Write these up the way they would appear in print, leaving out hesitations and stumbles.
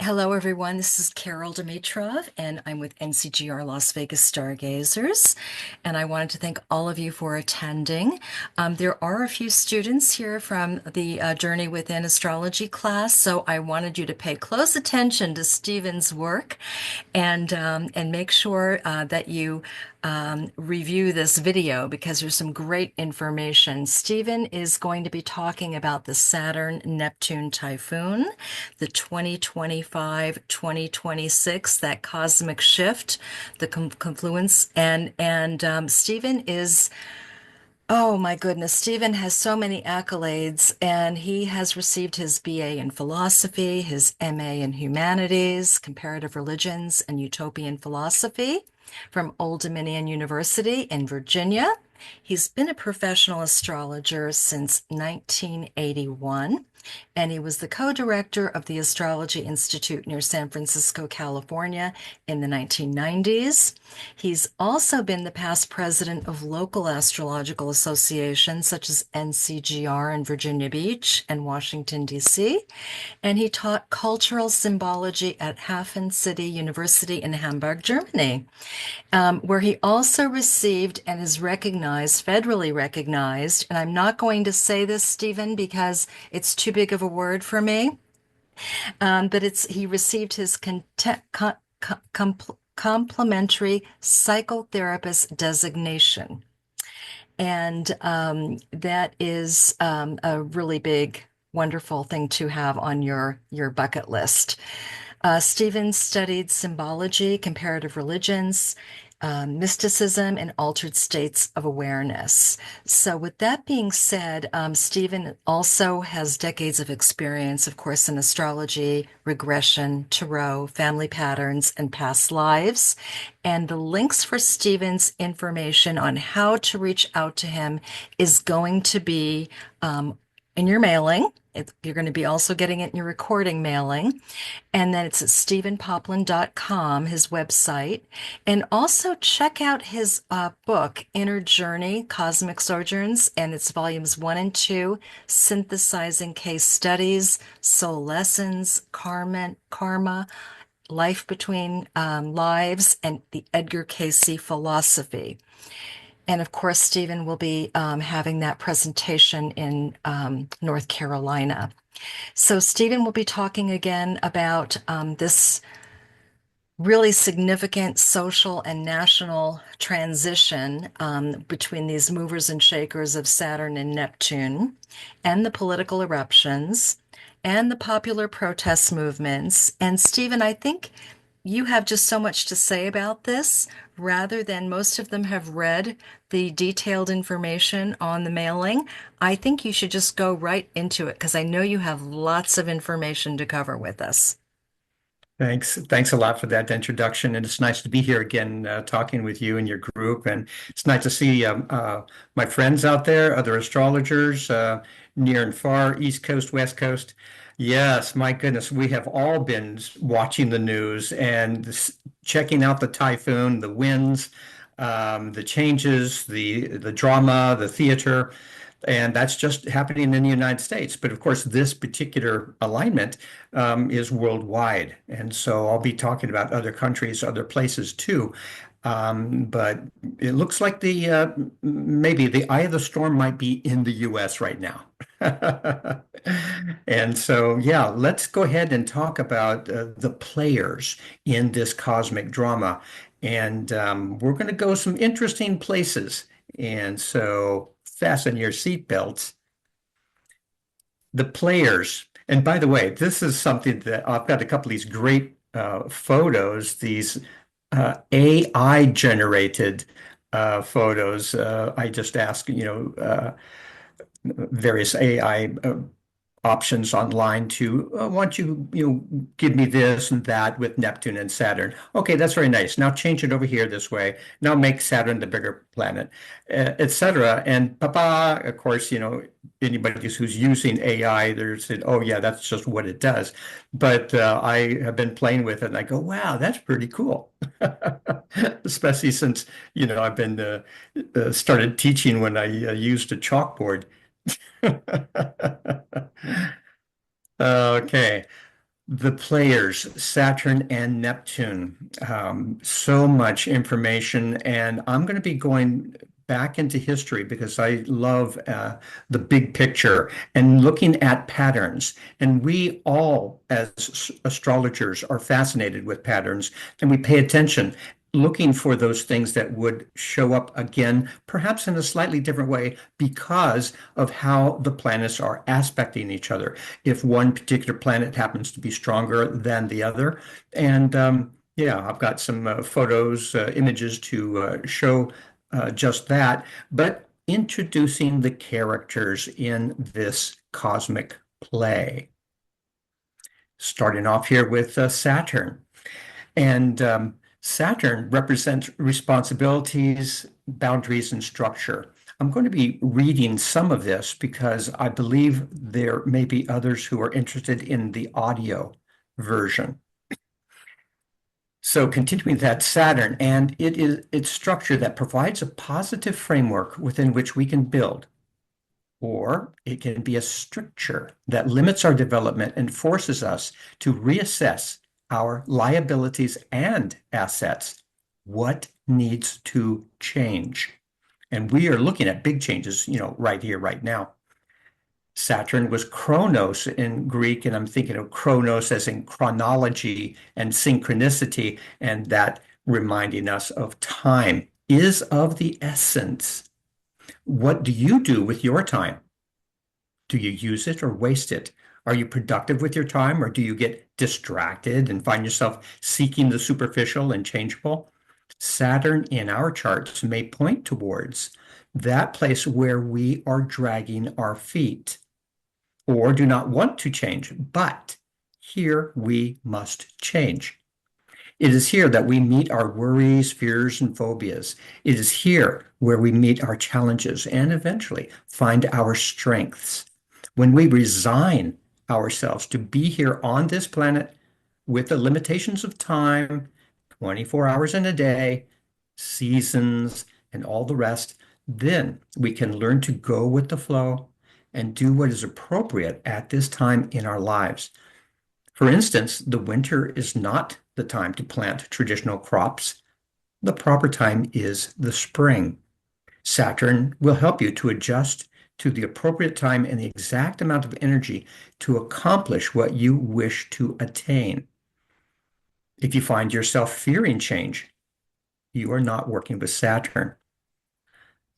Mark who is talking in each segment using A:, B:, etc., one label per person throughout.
A: Hello, everyone. This is Carol Dimitrov, and I'm with NCGR Las Vegas Stargazers. And I wanted to thank all of you for attending. There are a few students here from the Journey Within Astrology class, so I wanted you to pay close attention to Stephen's work and make sure that you review this video because there's some great information. Stephen is going to be talking about the Saturn Neptune Typhoon, the 2025-2026, that cosmic shift, the confluence, and Stephen is. Oh my goodness, Stephen has so many accolades, and he has received his BA in philosophy, his MA in humanities, comparative religions, and utopian philosophy from Old Dominion University in Virginia. He's been a professional astrologer since 1981, and he was the co-director of the Astrology Institute near San Francisco, California in the 1990s. He's also been the past president of local astrological associations such as NCGR in Virginia Beach and Washington, D.C., and he taught cultural symbology at Hafen City University in Hamburg, Germany, where he also received and is recognized, federally recognized, and I'm not going to say this, Stephen, because it's too big of a word for me, but he received his complimentary psychotherapist designation. And that is a really big, wonderful thing to have on your bucket list. Stephen studied symbology, comparative religions, mysticism, and altered states of awareness. So, with that being said, Stephen also has decades of experience, of course, in astrology, regression, tarot, family patterns, and past lives. And the links for Stephen's information on how to reach out to him is going to be in your mailing. You're going to be also getting it in your recording mailing. And then it's at stephenpoplin.com, his website. And also check out his book, Inner Journey, Cosmic Sojourns, and it's volumes 1 and 2, synthesizing case studies, soul lessons, karma, life between lives, and the Edgar Cayce philosophy. And of course, Stephen will be having that presentation in North Carolina. So Stephen will be talking again about this really significant social and national transition between these movers and shakers of Saturn and Neptune, and the political eruptions, and the popular protest movements. And Stephen, I think you have just so much to say about this, rather than most of them have read the detailed information on the mailing. I think you should just go right into it because I know you have lots of information to cover with us.
B: Thanks. Thanks a lot for that introduction. And it's nice to be here again, talking with you and your group. And it's nice to see my friends out there, other astrologers, near and far, East Coast, West Coast. Yes, my goodness, we have all been watching the news and checking out the typhoon, the winds, the changes, the drama, the theater. And that's just happening in the United States. But of course, this particular alignment is worldwide. And so I'll be talking about other countries, other places too. But it looks like maybe the eye of the storm might be in the US right now. And so, yeah, let's go ahead and talk about the players in this cosmic drama. And we're going to go some interesting places. And so fasten your seatbelts. The players, and by the way, this is something that I've got a couple of these great photos, these AI generated photos. I just ask, various AI options online to why don't give me this and that with Neptune and Saturn. Okay, that's very nice. Now change it over here this way. Now make Saturn the bigger planet, etc. And papa, of course, anybody who's using AI, they're saying, oh yeah, that's just what it does. But I have been playing with it and I go, wow, that's pretty cool. Especially since I've been started teaching when I used a chalkboard. Okay. The players, Saturn and Neptune, so much information. And I'm going to be going back into history because I love the big picture and looking at patterns. And we all, as astrologers, are fascinated with patterns and we pay attention, looking for those things that would show up again, perhaps in a slightly different way because of how the planets are aspecting each other if one particular planet happens to be stronger than the other. And yeah, I've got some photos, images to show just that, but introducing the characters in this cosmic play. Starting off here with Saturn. And Saturn represents responsibilities, boundaries, and structure. I'm going to be reading some of this because I believe there may be others who are interested in the audio version. So continuing that Saturn, and it is its structure that provides a positive framework within which we can build, or it can be a stricture that limits our development and forces us to reassess our liabilities and assets. What needs to change? And we are looking at big changes, right here, right now. Saturn was Chronos in Greek, and I'm thinking of Chronos as in chronology and synchronicity, and that reminding us of time is of the essence. What do you do with your time? Do you use it or waste it? Are you productive with your time or do you get distracted and find yourself seeking the superficial and changeable? Saturn in our charts may point towards that place where we are dragging our feet or do not want to change, but here we must change. It is here that we meet our worries, fears, and phobias. It is here where we meet our challenges and eventually find our strengths. When we resign ourselves to be here on this planet with the limitations of time, 24 hours in a day, seasons, and all the rest, then we can learn to go with the flow and do what is appropriate at this time in our lives. For instance, the winter is not the time to plant traditional crops. The proper time is the spring. Saturn will help you to adjust to the appropriate time and the exact amount of energy to accomplish what you wish to attain. If you find yourself fearing change, you are not working with Saturn.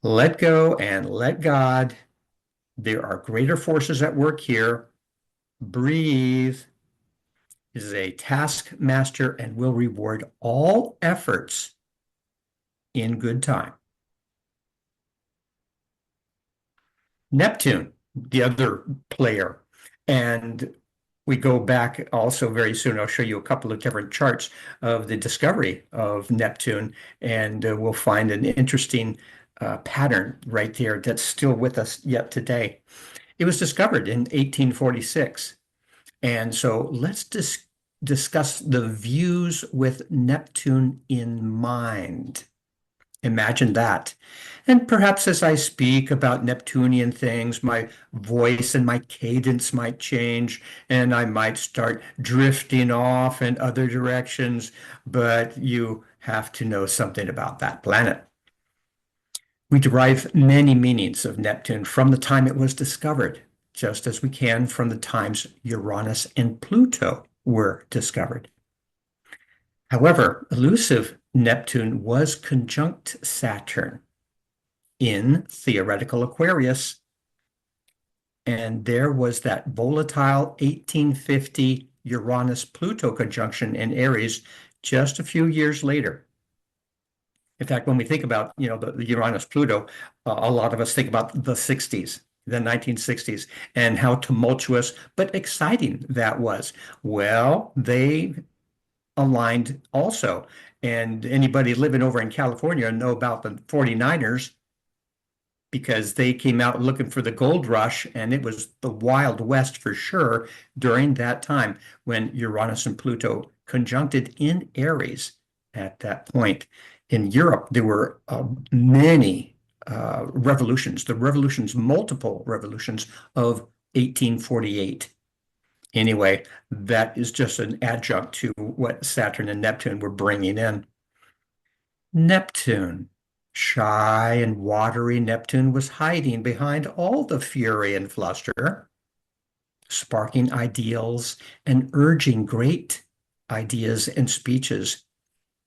B: Let go and let God. There are greater forces at work here. Breathe. Is a taskmaster and will reward all efforts in good time. Neptune, the other player, and we go back also very soon. I'll show you a couple of different charts of the discovery of Neptune, and we'll find an interesting pattern right there that's still with us yet today. It was discovered in 1846. And so let's discuss the views with Neptune in mind. Imagine that. And perhaps as I speak about Neptunian things, my voice and my cadence might change, and I might start drifting off in other directions, but you have to know something about that planet. We derive many meanings of Neptune from the time it was discovered, just as we can from the times Uranus and Pluto were discovered. However, elusive Neptune was conjunct Saturn in theoretical Aquarius, and there was that volatile 1850 Uranus-Pluto conjunction in Aries just a few years later. In fact, when we think about, the Uranus-Pluto, a lot of us think about the 60s, the 1960s, and how tumultuous but exciting that was. Well, they aligned also. And anybody living over in California know about the 49ers because they came out looking for the gold rush, and it was the Wild West for sure during that time when Uranus and Pluto conjuncted in Aries at that point. In Europe, there were many revolutions, multiple revolutions of 1848. Anyway, that is just an adjunct to what Saturn and Neptune were bringing in. Neptune. Shy and watery Neptune was hiding behind all the fury and fluster, sparking ideals and urging great ideas and speeches.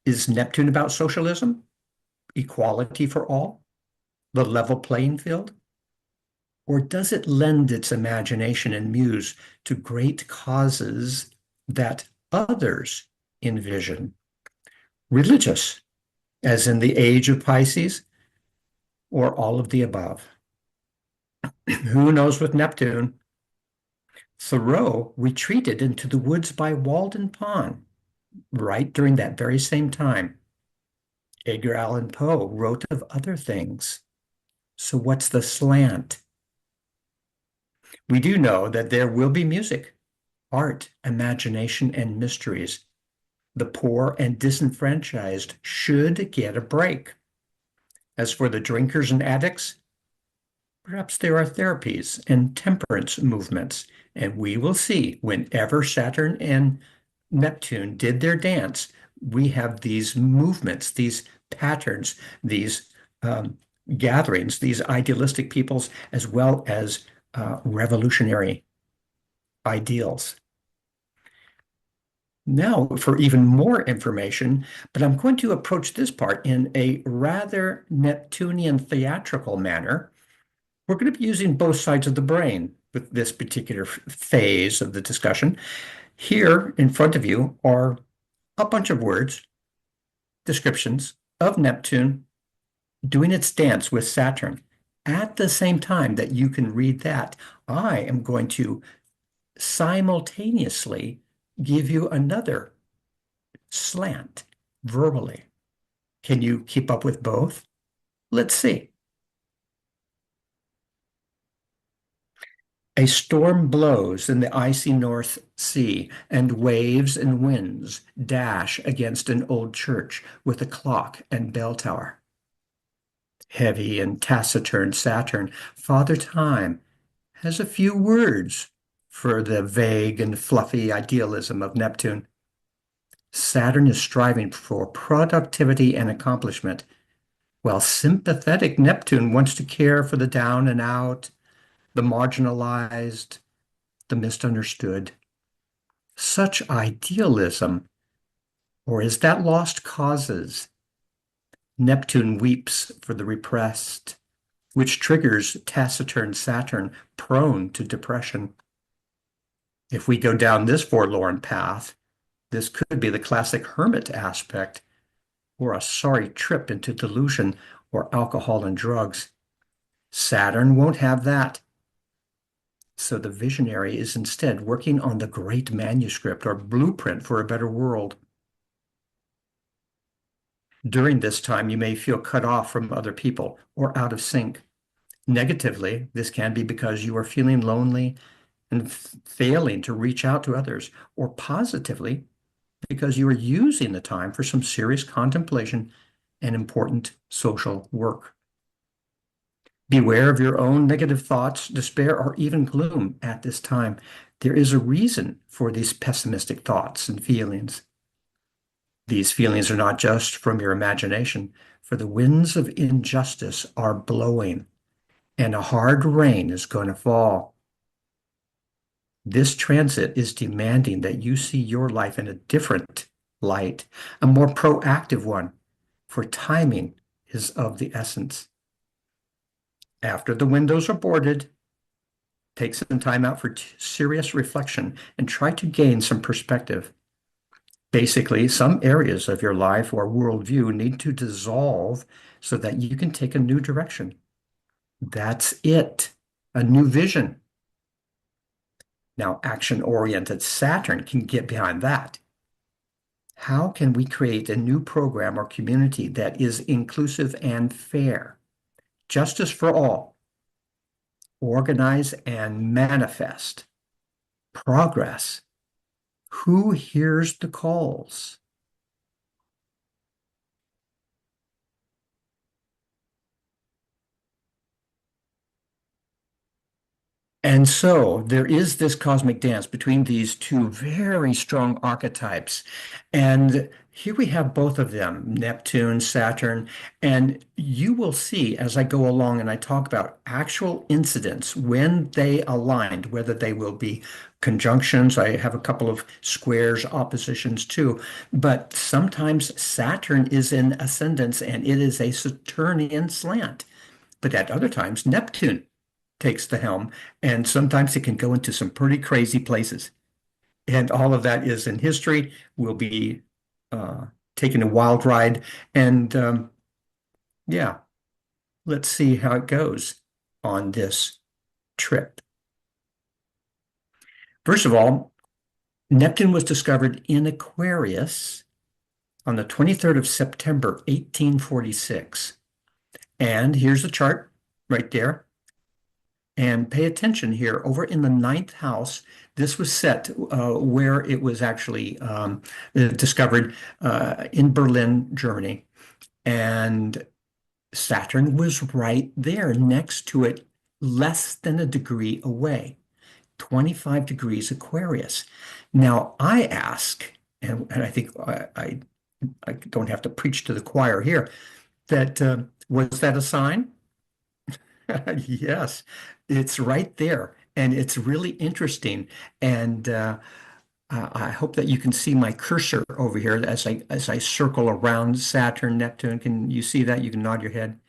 B: Is Neptune about socialism, equality for all, the level playing field? Or does it lend its imagination and muse to great causes that others envision? Religious, as in the age of Pisces, or all of the above? Who knows with Neptune? Thoreau retreated into the woods by Walden Pond right during that very same time. Edgar Allan Poe wrote of other things. So what's the slant? We do know that there will be music, art, imagination, and mysteries. The poor and disenfranchised should get a break. As for the drinkers and addicts, perhaps there are therapies and temperance movements, and we will see whenever Saturn and Neptune did their dance, we have these movements, these patterns, these gatherings, these idealistic peoples, as well as revolutionary ideals. Now, for even more information, but I'm going to approach this part in a rather Neptunian theatrical manner. We're going to be using both sides of the brain with this particular phase of the discussion. Here in front of you are a bunch of words, descriptions of Neptune doing its dance with Saturn. At the same time that you can read that, I am going to simultaneously give you another slant verbally. Can you keep up with both? Let's see. A storm blows in the icy North Sea, and waves and winds dash against an old church with a clock and bell tower. Heavy and taciturn Saturn, Father Time, has a few words for the vague and fluffy idealism of Neptune. Saturn is striving for productivity and accomplishment, while sympathetic Neptune wants to care for the down and out, the marginalized, the misunderstood. Such idealism, or is that lost causes? Neptune weeps for the repressed, which triggers taciturn Saturn prone to depression. If we go down this forlorn path, this could be the classic hermit aspect, or a sorry trip into delusion or alcohol and drugs. Saturn won't have that. So the visionary is instead working on the great manuscript or blueprint for a better world. During this time, you may feel cut off from other people or out of sync. Negatively, this can be because you are feeling lonely and failing to reach out to others, or positively, because you are using the time for some serious contemplation and important social work. Beware of your own negative thoughts, despair, or even gloom at this time. There is a reason for these pessimistic thoughts and feelings. These feelings are not just from your imagination, for the winds of injustice are blowing, and a hard rain is going to fall. This transit is demanding that you see your life in a different light, a more proactive one, for timing is of the essence. After the windows are boarded, take some time out for serious reflection and try to gain some perspective. Basically, some areas of your life or worldview need to dissolve so that you can take a new direction. That's it, a new vision. Now, action-oriented Saturn can get behind that. How can we create a new program or community that is inclusive and fair? Justice for all. Organize and manifest. Progress. Who hears the calls? And so there is this cosmic dance between these two very strong archetypes. And here we have both of them, Neptune, Saturn. And you will see as I go along and I talk about actual incidents when they aligned, whether they will be conjunctions. I have a couple of squares, oppositions too. But sometimes Saturn is in ascendance and it is a Saturnian slant. But at other times, Neptune takes the helm, and sometimes it can go into some pretty crazy places. And all of that is in history. We'll be uh, taking a wild ride, and yeah, let's see how it goes on this trip. First of all, Neptune was discovered in Aquarius on the 23rd of September, 1846. And here's the chart right there. And pay attention here, over in the ninth house, this was set where it was actually discovered in Berlin, Germany. And Saturn was right there next to it, less than a degree away, 25 degrees Aquarius. Now, I ask, and I think I don't have to preach to the choir here, that was that a sign? Yes, it's right there, and it's really interesting. And I hope that you can see my cursor over here as I circle around Saturn, Neptune. Can you see that? You can nod your head.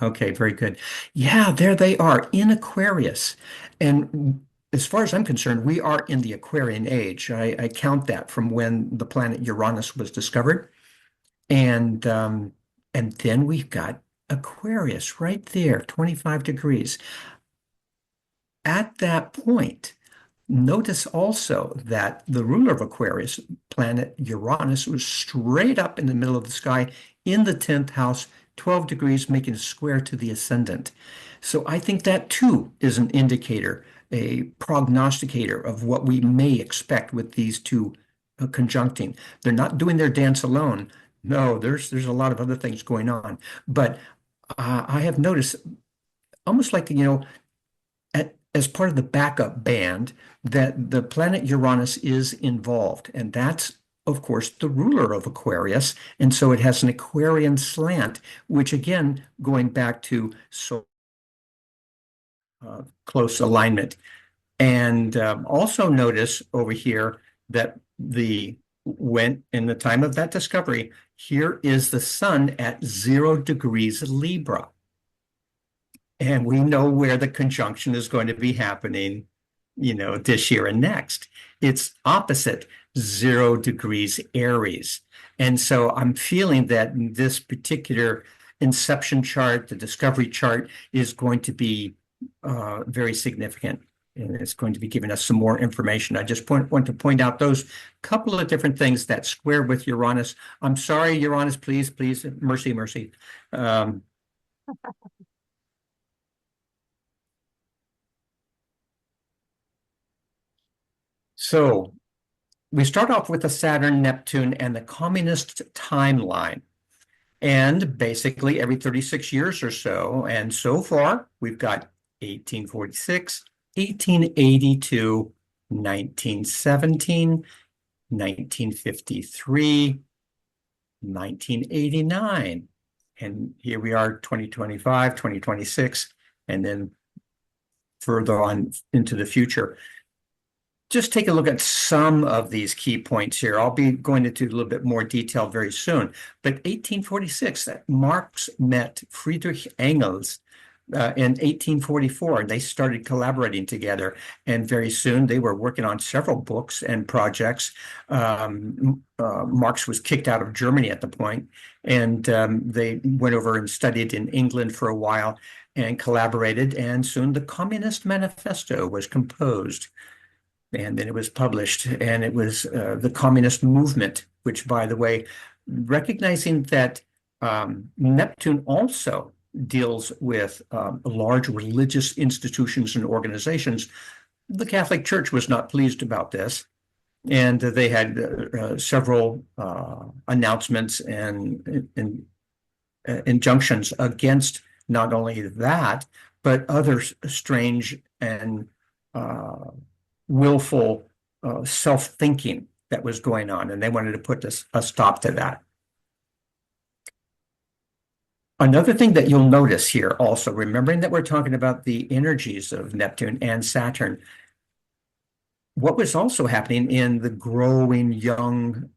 B: Okay, very good. Yeah, there they are in Aquarius. And as far as I'm concerned, we are in the Aquarian age. I count that from when the planet Uranus was discovered. And and then we've got Aquarius right there, 25 degrees. At that point, notice also that the ruler of Aquarius, planet Uranus, was straight up in the middle of the sky in the 10th house, 12 degrees, making a square to the ascendant. So I think that too is an indicator, a prognosticator of what we may expect with these two conjuncting. They're not doing their dance alone. No, there's a lot of other things going on. But I have noticed almost like, as part of the backup band, that the planet Uranus is involved. And that's, of course, the ruler of Aquarius. And so it has an Aquarian slant, which again, going back to so close alignment. And also notice over here that the when in the time of that discovery, here is the sun at 0 degrees Libra. And we know where the conjunction is going to be happening, this year and next. It's opposite 0 degrees Aries. And so I'm feeling that this particular inception chart, the discovery chart, is going to be very significant. And it's going to be giving us some more information. I just want to point out those couple of different things that square with Uranus. I'm sorry, Uranus, please, please, mercy, mercy. Um, so we start off with the Saturn, Neptune, and the communist timeline. And basically every 36 years or so, and so far we've got 1846, 1882, 1917, 1953, 1989. And here we are, 2025, 2026, and then further on into the future. Just take a look at some of these key points here. I'll be going into a little bit more detail very soon. But 1846, that Marx met Friedrich Engels in 1844. They started collaborating together. And very soon they were working on several books and projects. Marx was kicked out of Germany at the point, and they went over and studied in England for a while and collaborated. And soon the Communist Manifesto was composed. And then it was published, and it was the communist movement, which, by the way, recognizing that Neptune also deals with large religious institutions and organizations. The Catholic Church was not pleased about this, and they had several announcements and injunctions against not only that, but other strange and uh, willful self-thinking that was going on, and they wanted to put a stop to that. Another thing that you'll notice here also, remembering that we're talking about the energies of Neptune and Saturn, what was also happening in the growing young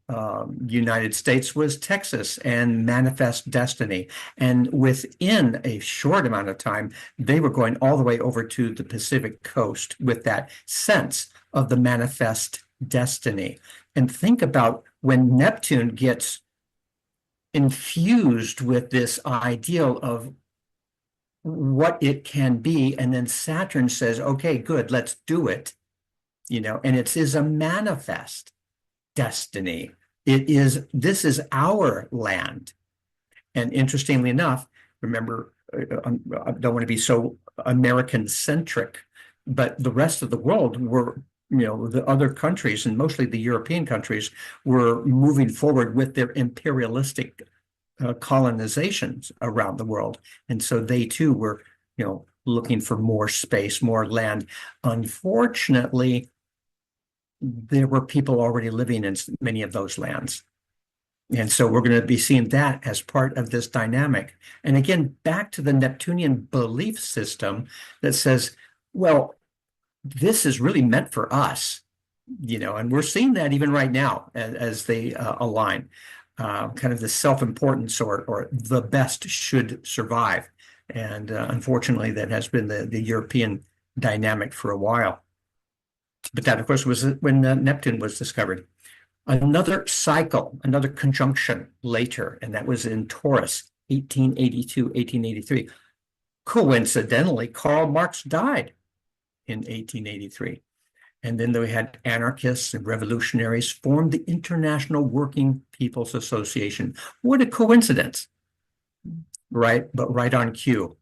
B: United States was Texas and manifest destiny. And within a short amount of time, they were going all the way over to the Pacific coast with that sense of the manifest destiny. And think about when Neptune gets infused with this ideal of what it can be, and then Saturn says, okay, good, let's do it. And it is a manifest destiny. This is our land. And interestingly enough, remember, I don't want to be so American centric, but the rest of the world were, the other countries and mostly the European countries were moving forward with their imperialistic colonizations around the world. And so they too were, looking for more space, more land. Unfortunately, there were people already living in many of those lands. And so we're going to be seeing that as part of this dynamic. And again, back to the Neptunian belief system that says, well, this is really meant for us, and we're seeing that even right now as they align, kind of the self-importance or the best should survive. And unfortunately, that has been the European dynamic for a while. But that, of course, was when Neptune was discovered. Another cycle, another conjunction later, and that was in Taurus, 1882, 1883. Coincidentally, Karl Marx died in 1883. And then we had anarchists and revolutionaries form the International Working People's Association. What a coincidence, right? But right on cue.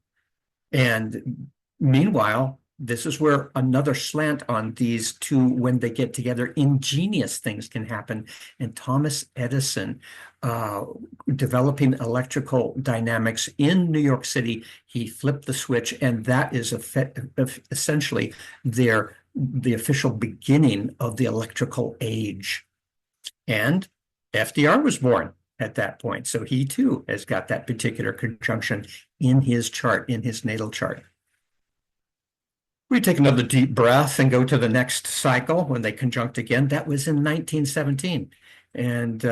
B: And meanwhile, this is where another slant on these two, when they get together, ingenious things can happen. And Thomas Edison, developing electrical dynamics in New York City, he flipped the switch, and that is essentially the official beginning of the electrical age. And FDR was born at that point. So he too has got that particular conjunction in his chart, in his natal chart. We take another deep breath and go to the next cycle when they conjunct again. That was in 1917. And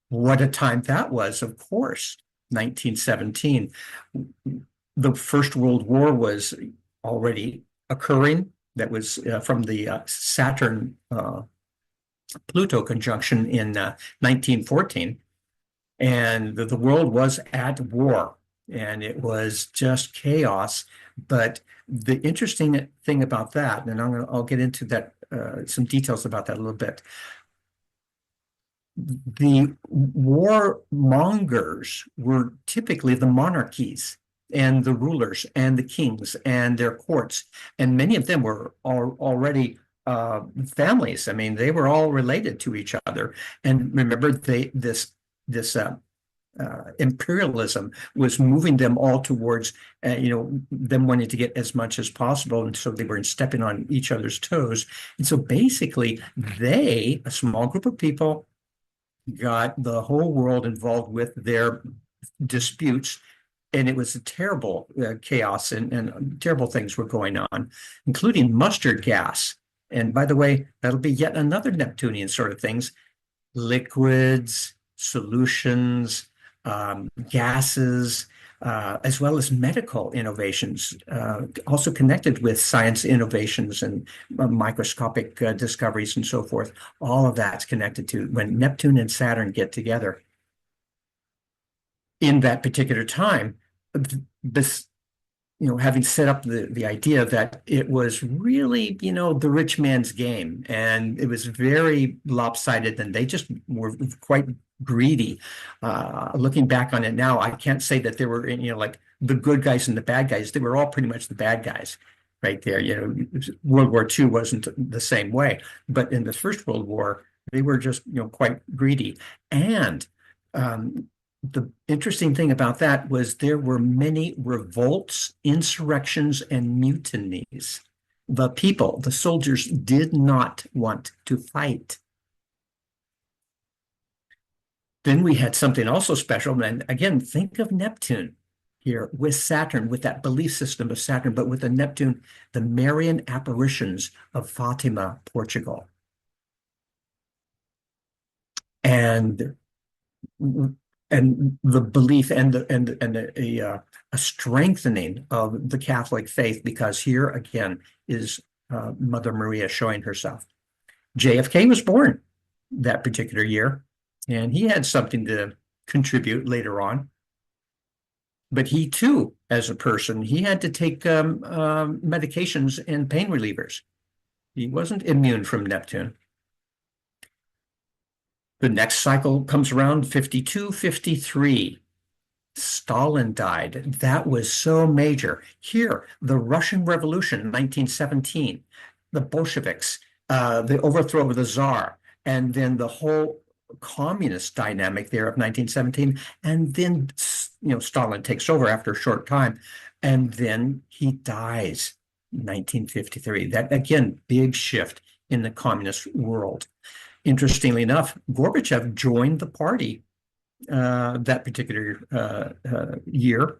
B: what a time that was, of course, 1917. The First World War was already occurring. That was from the Saturn Pluto conjunction in 1914. And the world was at war, and it was just chaos. But the interesting thing about that, and I'll get into that, some details about that a little bit. The warmongers were typically the monarchies and the rulers and the kings and their courts, and many of them were already families. I mean, they were all related to each other. And remember, this imperialism was moving them all towards, them wanting to get as much as possible. And so they were stepping on each other's toes. And so basically, a small group of people, got the whole world involved with their disputes. And it was a terrible chaos, and terrible things were going on, including mustard gas. And by the way, that'll be yet another Neptunian sort of things, liquids, solutions, gases, as well as medical innovations, also connected with science innovations and microscopic discoveries and so forth. All of that's connected to when Neptune and Saturn get together. In that particular time, this, having set up the idea that it was really, the rich man's game, and it was very lopsided, and they just were quite greedy. Looking back on it now, I can't say that there were, like the good guys and the bad guys. They were all pretty much the bad guys right there. World War II wasn't the same way, but in the First World War, they were just, quite greedy. And the interesting thing about that was there were many revolts, insurrections, and mutinies. The people, the soldiers, did not want to fight. Then we had something also special. And again, think of Neptune here with Saturn, with that belief system of Saturn, but with the Neptune, the Marian apparitions of Fatima, Portugal. And the belief a strengthening of the Catholic faith, because here again is Mother Maria showing herself. JFK was born that particular year, and he had something to contribute later on. But he too, as a person, he had to take medications and pain relievers. He wasn't immune from Neptune. The next cycle comes around 52, 53. Stalin died. That was so major. Here, the Russian Revolution, 1917, the Bolsheviks, the overthrow of the Tsar, and then the whole communist dynamic there of 1917. And then, Stalin takes over after a short time, and then he dies, 1953. That, again, big shift in the communist world. Interestingly enough, Gorbachev joined the party that particular year.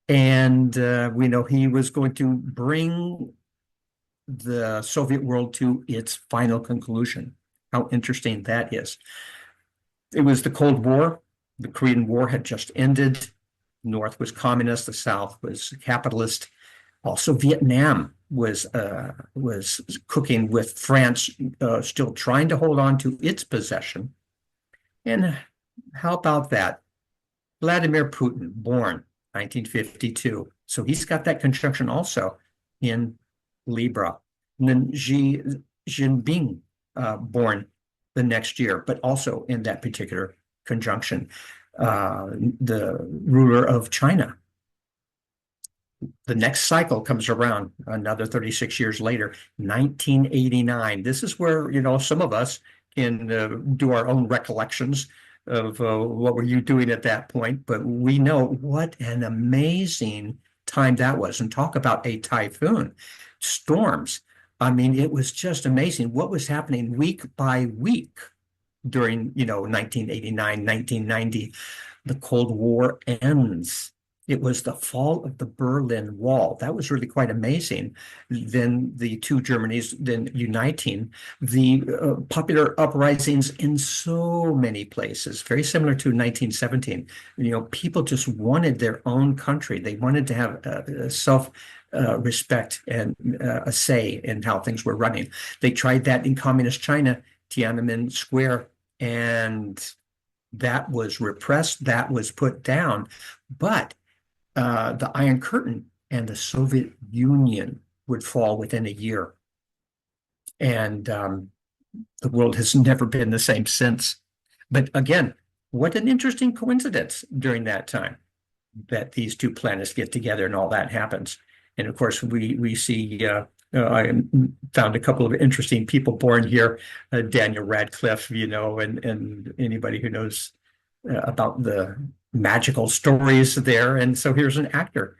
B: And we know he was going to bring the Soviet world to its final conclusion. How interesting that is. It was the Cold War. The Korean War had just ended. North was communist, the South was capitalist. Also, Vietnam was cooking with France still trying to hold on to its possession. And how about that? Vladimir Putin, born 1952. So he's got that conjunction also in Libra. And then Xi Jinping, born the next year, but also in that particular conjunction. The ruler of China. The next cycle comes around another 36 years later, 1989. This is where, some of us can do our own recollections of what were you doing at that point, but we know what an amazing time that was. And talk about a typhoon, storms. I mean, it was just amazing what was happening week by week during, 1989, 1990. The Cold War ends. It was the fall of the Berlin Wall. That was really quite amazing. Then the two Germanys then uniting, the popular uprisings in so many places, very similar to 1917. People just wanted their own country. They wanted to have self-respect and a say in how things were running. They tried that in communist China, Tiananmen Square, and that was repressed, that was put down. But the Iron Curtain and the Soviet Union would fall within a year. And the world has never been the same since. But again, what an interesting coincidence during that time that these two planets get together and all that happens. And of course, we see, I found a couple of interesting people born here, Daniel Radcliffe, and anybody who knows about the magical stories there. And so here's an actor,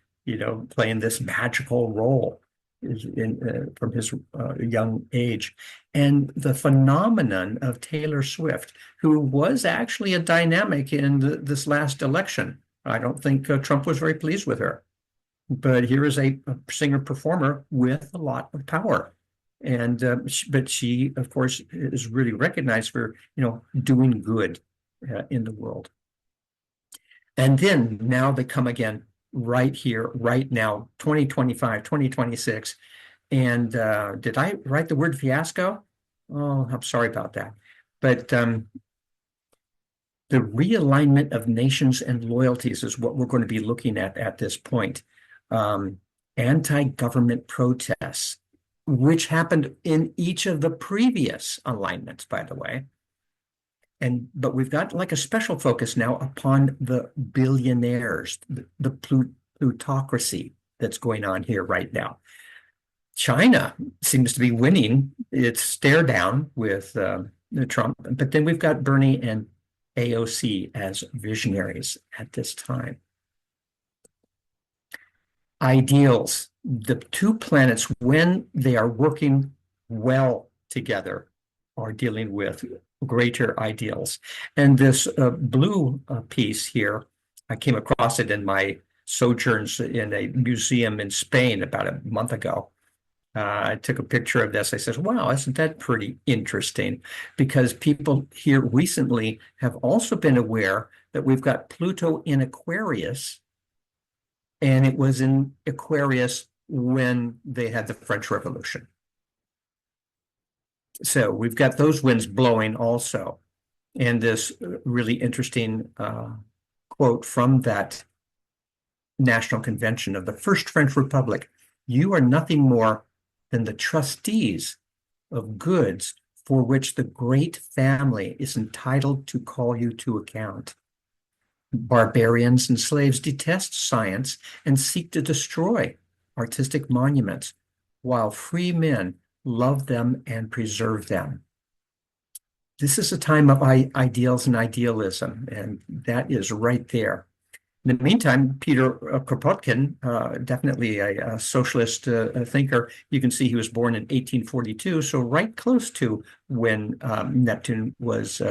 B: playing this magical role from his young age. And the phenomenon of Taylor Swift, who was actually a dynamic in this last election. I don't think Trump was very pleased with her. But here is a singer-performer with a lot of power. And but she, of course, is really recognized for, doing good in the world. And then now they come again right here, right now, 2025, 2026. And did I write the word fiasco? Oh, I'm sorry about that. But the realignment of nations and loyalties is what we're going to be looking at this point. Anti-government protests, which happened in each of the previous alignments, by the way. But we've got like a special focus now upon the billionaires, the plutocracy that's going on here right now. China seems to be winning its stare down with Trump, but then we've got Bernie and AOC as visionaries at this time. Ideals. The two planets, when they are working well together, are dealing with greater ideals. And this blue piece here, I came across it in my sojourns in a museum in Spain about a month ago. I took a picture of this. I said, wow, isn't that pretty interesting? Because people here recently have also been aware that we've got Pluto in Aquarius, and it was in Aquarius when they had the French Revolution. So we've got those winds blowing also. And this really interesting quote from that National Convention of the First French Republic: "You are nothing more than the trustees of goods for which the great family is entitled to call you to account. Barbarians and slaves detest science and seek to destroy artistic monuments, while free men love them and preserve them." This is a time of ideals and idealism, and that is right there. In the meantime, Peter Kropotkin, definitely a socialist thinker, you can see he was born in 1842, so right close to when Neptune was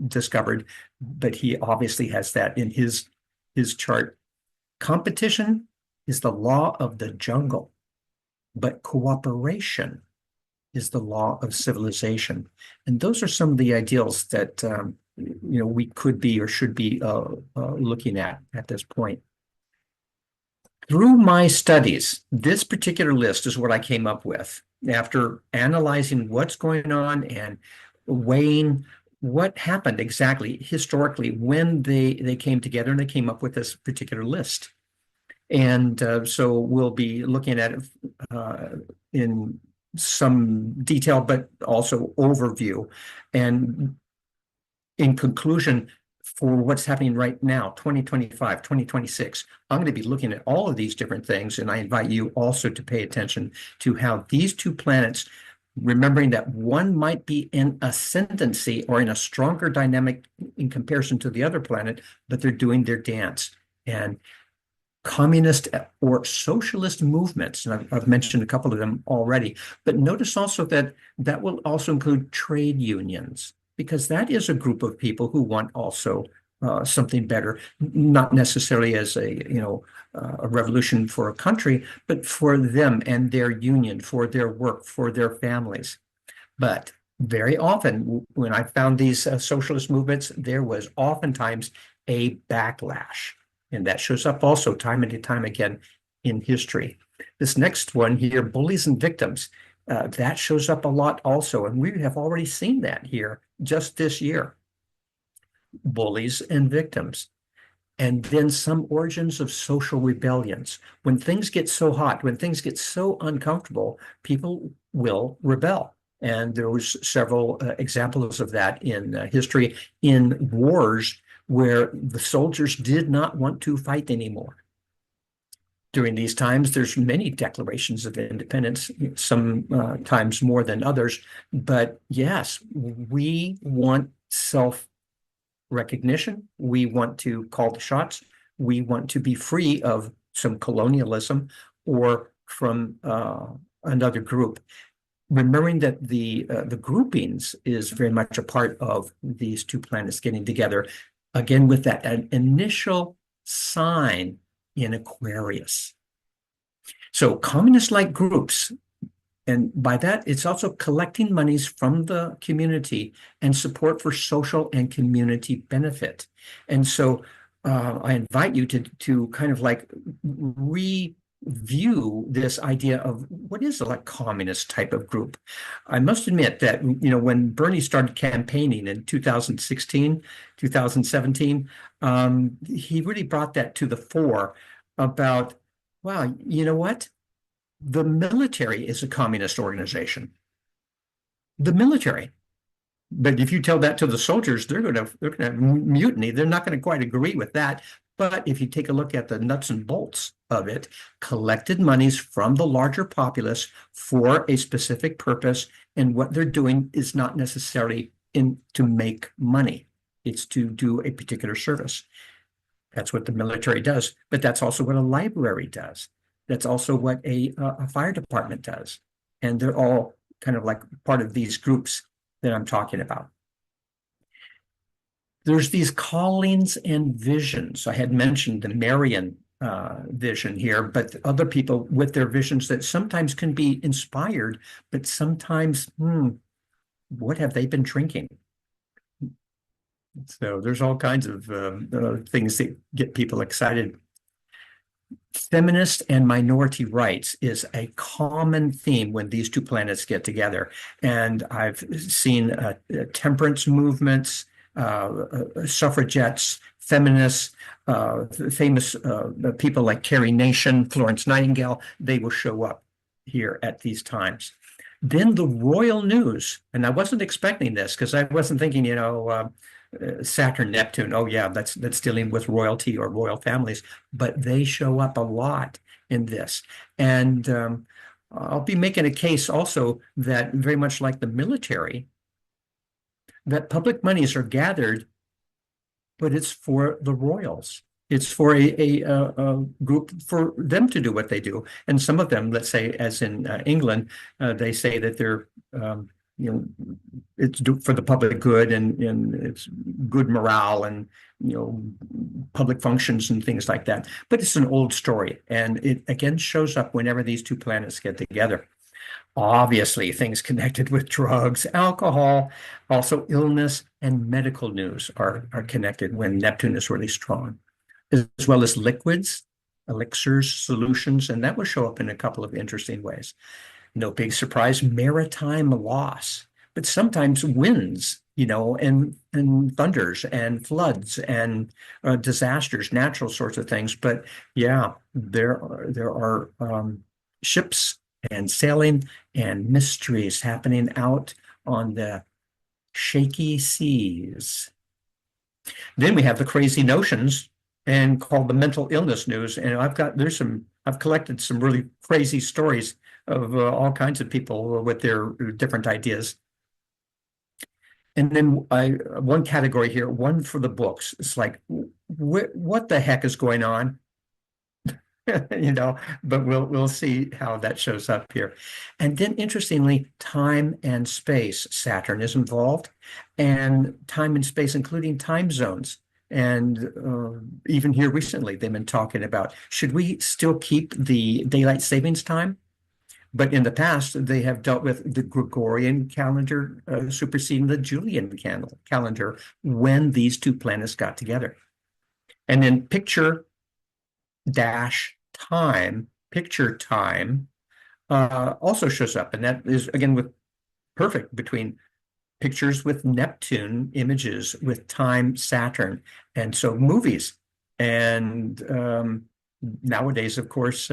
B: discovered, but he obviously has that in his chart. Competition is the law of the jungle, but cooperation is the law of civilization. And those are some of the ideals that we could be or should be looking at this point. Through my studies, this particular list is what I came up with after analyzing what's going on and weighing what happened exactly historically when they came together, and they came up with this particular list. And so we'll be looking at it in some detail, but also overview. And in conclusion, for what's happening right now, 2025, 2026, I'm going to be looking at all of these different things. And I invite you also to pay attention to how these two planets, remembering that one might be in ascendancy or in a stronger dynamic in comparison to the other planet, but they're doing their dance. And communist or socialist movements, and I've mentioned a couple of them already, but notice also that that will also include trade unions, because that is a group of people who want also something better, not necessarily as a revolution for a country, but for them and their union, for their work, for their families. But very often, when I found these socialist movements, there was oftentimes a backlash. And that shows up also time and time again in history. This next one here, bullies and victims, that shows up a lot also. And we have already seen that here just this year. Bullies and victims. And then some origins of social rebellions. When things get so hot, when things get so uncomfortable, people will rebel. And there was several examples of that in history, in wars where the soldiers did not want to fight anymore. During these times, there's many declarations of independence, sometimes more than others. But yes, we want self-recognition. We want to call the shots. We want to be free of some colonialism or from another group. Remembering that the groupings is very much a part of these two planets getting together. Again, with that an initial sign in Aquarius. So communist-like groups, and by that, it's also collecting monies from the community and support for social and community benefit. And so I invite you to kind of like review this idea of what is a communist type of group. I must admit that, when Bernie started campaigning in 2016, 2017, he really brought that to the fore about, wow, you know what? The military is a communist organization. The military. But if you tell that to the soldiers, they're going to mutiny. They're not going to quite agree with that. But if you take a look at the nuts and bolts of it, collected monies from the larger populace for a specific purpose, and what they're doing is not necessarily to make money. It's to do a particular service. That's what the military does, but that's also what a library does. That's also what a fire department does. And they're all kind of like part of these groups that I'm talking about. There's these callings and visions. I had mentioned the Marian vision here, but other people with their visions that sometimes can be inspired, but sometimes, what have they been drinking? So there's all kinds of things that get people excited. Feminist and minority rights is a common theme when these two planets get together. And I've seen temperance movements, suffragettes, feminists, famous people like Carrie Nation, Florence Nightingale, they will show up here at these times. Then the royal news, and I wasn't expecting this because I wasn't thinking, Saturn, Neptune. Oh yeah, that's dealing with royalty or royal families, but they show up a lot in this. And I'll be making a case also that very much like the military, that public monies are gathered, but it's for the royals. It's for a group for them to do what they do. And some of them, let's say, as in England, they say that they're it's for the public good and it's good morale and public functions and things like that. But it's an old story, and it again shows up whenever these two planets get together. Obviously, things connected with drugs, alcohol, also illness and medical news are connected when Neptune is really strong, as well as liquids, elixirs, solutions, and that will show up in a couple of interesting ways. No big surprise, maritime loss, but sometimes winds, and thunders and floods and disasters, natural sorts of things. But yeah, there are ships and sailing and mysteries happening out on the shaky seas. Then we have the crazy notions and called the mental illness news. And I've collected some really crazy stories of all kinds of people with their different ideas. And then one category here, one for the books. It's like, what the heck is going on? But we'll see how that shows up here. And then interestingly, time and space. Saturn is involved, and time and space, including time zones. And even here recently, they've been talking about, should we still keep the daylight savings time? But in the past, they have dealt with the Gregorian calendar superseding the Julian calendar when these two planets got together. And then picture time also shows up. And that is, again, with perfect between pictures with Neptune, images with time, Saturn. And so movies. And nowadays, of course,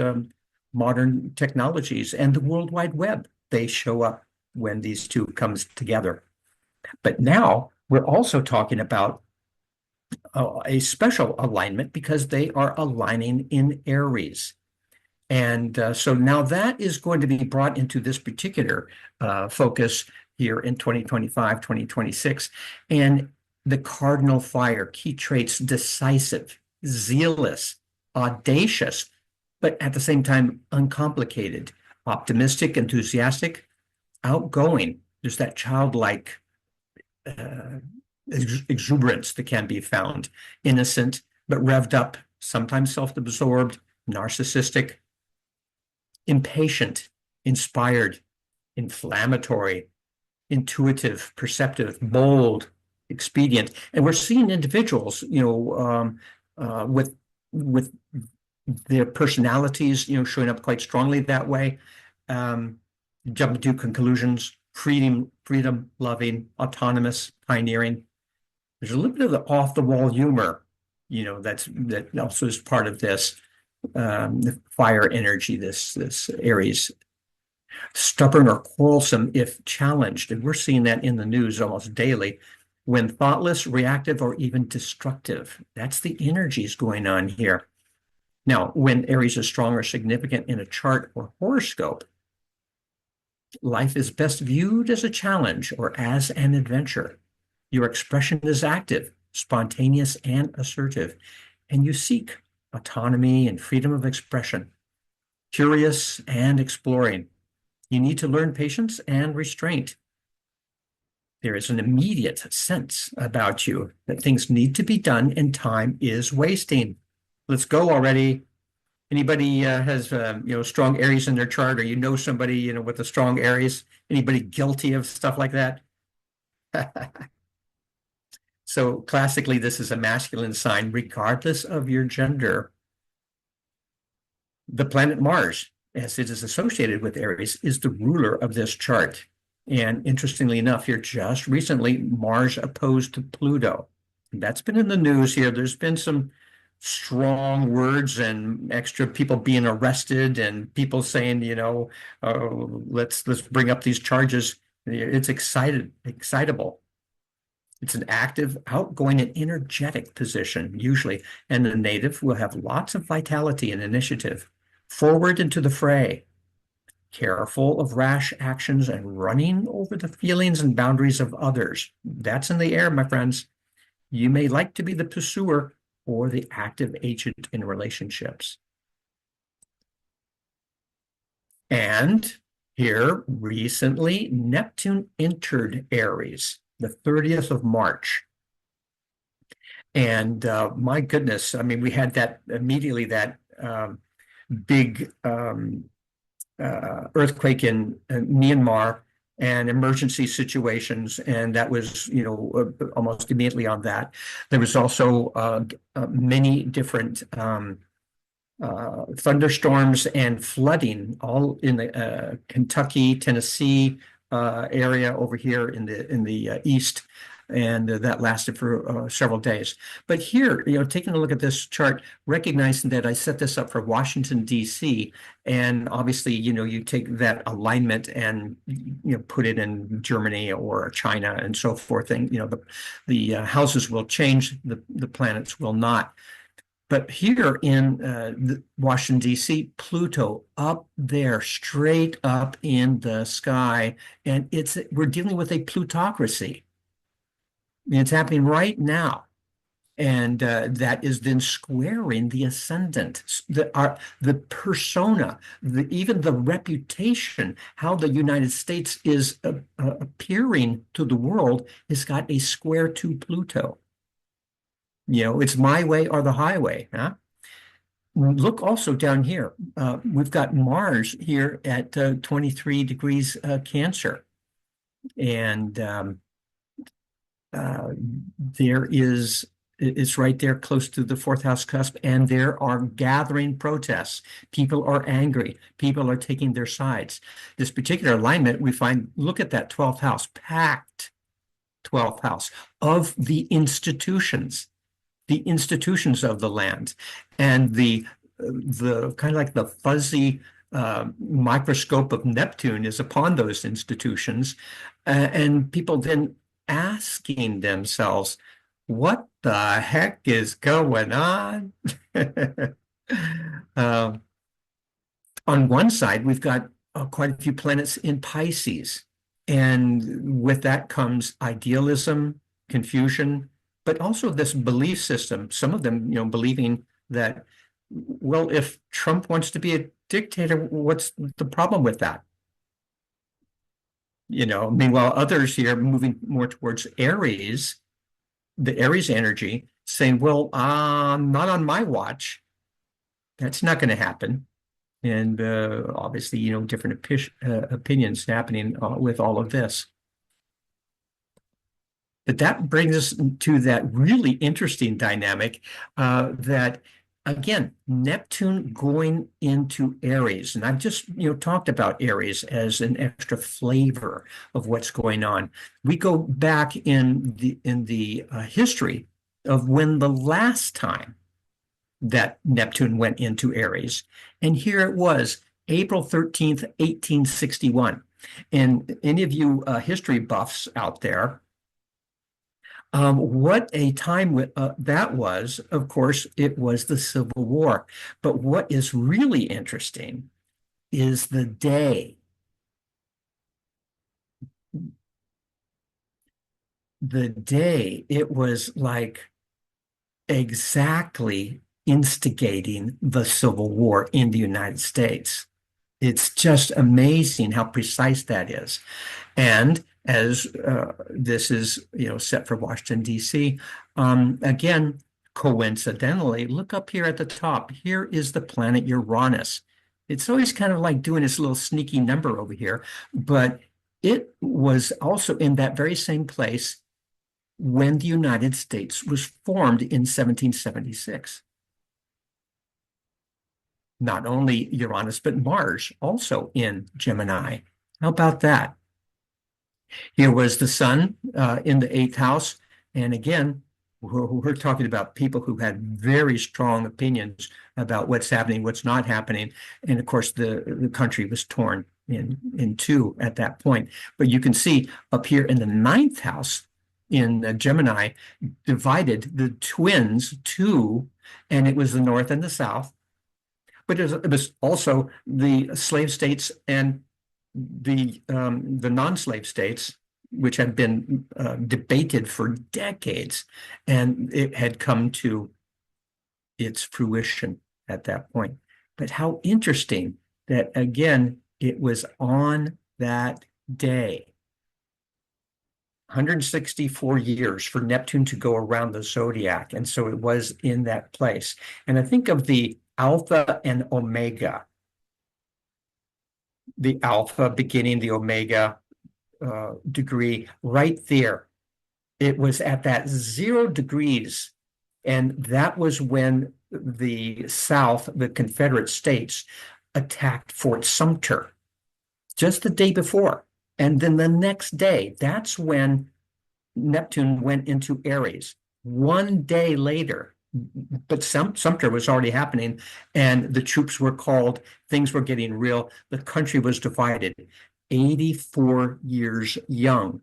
B: modern technologies and the World Wide Web, they show up when these two comes together. But now we're also talking about a special alignment because they are aligning in Aries. And so now that is going to be brought into this particular focus here in 2025, 2026. And the cardinal fire, key traits, decisive, zealous, audacious, but at the same time, uncomplicated, optimistic, enthusiastic, outgoing. There's that childlike exuberance that can be found, innocent, but revved up, sometimes self-absorbed, narcissistic, impatient, inspired, inflammatory, intuitive, perceptive, bold, expedient. And we're seeing individuals, with their personalities, showing up quite strongly that way, jumping to conclusions, freedom, loving, autonomous, pioneering. There's a little bit of the off-the-wall humor, that also is part of this the fire energy, this Aries. Stubborn or quarrelsome if challenged, and we're seeing that in the news almost daily. When thoughtless, reactive, or even destructive, that's the energies going on here. Now, when Aries is strong or significant in a chart or horoscope, life is best viewed as a challenge or as an adventure. Your expression is active, spontaneous, and assertive. and you seek autonomy and freedom of expression, curious and exploring. You need to learn patience and restraint. There is an immediate sense about you that things need to be done and time is wasting. Let's go already. Anybody has strong Aries in their chart, or somebody with a strong Aries? Anybody guilty of stuff like that? So classically, this is a masculine sign, regardless of your gender. The planet Mars, as it is associated with Aries, is the ruler of this chart. And interestingly enough, here just recently, Mars opposed to Pluto. That's been in the news here. There's been some strong words and extra people being arrested and people saying, let's bring up these charges. It's excitable. It's an active, outgoing, and energetic position, usually, and the native will have lots of vitality and initiative. Forward into the fray, careful of rash actions and running over the feelings and boundaries of others. That's in the air, my friends. You may like to be the pursuer or the active agent in relationships. And here, recently, Neptune entered Aries, the 30th of March. And my goodness, I mean, we had that immediately, that big earthquake in Myanmar and emergency situations, and that was, almost immediately on that. There was also many different thunderstorms and flooding, all in the Kentucky, Tennessee area over here in the east, and that lasted for several days. But here, taking a look at this chart, recognizing that I set this up for Washington, D.C., and obviously, you take that alignment and put it in Germany or China and so forth, and the houses will change, the planets will not. But here in Washington, D.C., Pluto up there, straight up in the sky, and we're dealing with a plutocracy. It's happening right now. And that is then squaring the ascendant, the persona, even the reputation, how the United States is appearing to the world has got a square to Pluto. It's my way or the highway. Huh? Look also down here. We've got Mars here at 23 degrees Cancer. And it's right there close to the fourth house cusp, and there are gathering protests. People are angry. People are taking their sides. This particular alignment, we find, look at that 12th house, packed 12th house of the institutions of the land, and the kind of like the fuzzy microscope of Neptune is upon those institutions, and people then asking themselves, what the heck is going on? On one side, we've got quite a few planets in Pisces, and with that comes idealism, confusion, but also this belief system. Some of them, believing that, well, if Trump wants to be a dictator, what's the problem with that? Meanwhile, others here moving more towards Aries, the Aries energy, saying, well, not on my watch. That's not going to happen. And obviously, different opinions happening with all of this. But that brings us to that really interesting dynamic that, again, Neptune going into Aries. And I've just, talked about Aries as an extra flavor of what's going on. We go back in the history of when the last time that Neptune went into Aries. And here it was, April 13th, 1861. And any of you history buffs out there, what a time that was. Of course, it was the Civil War. But what is really interesting is the day. The day, it was like exactly instigating the Civil War in the United States. It's just amazing how precise that is. And as this is, set for Washington, D.C., again, coincidentally, look up here at the top. Here is the planet Uranus. It's always kind of like doing this little sneaky number over here, but it was also in that very same place when the United States was formed in 1776. Not only Uranus, but Mars also in Gemini. How about that? Here was the sun in the eighth house. And again, we're talking about people who had very strong opinions about what's happening, what's not happening. And of course, the country was torn in two at that point. But you can see up here in the ninth house in Gemini, divided the twins two, and it was the north and the south. But it was also the slave states and the non-slave states, which had been debated for decades, and it had come to its fruition at that point. But how interesting that, again, it was on that day. 164 years for Neptune to go around the zodiac. And so it was in that place. And I think of the Alpha and Omega, the Alpha beginning the Omega degree right there. It was at that 0 degrees. And that was when the South, the Confederate States, attacked Fort Sumter just the day before. And then the next day, that's when Neptune went into Aries. One day later, but Sumter was already happening, and the troops were called. Things were getting real. The country was divided. 84 years young.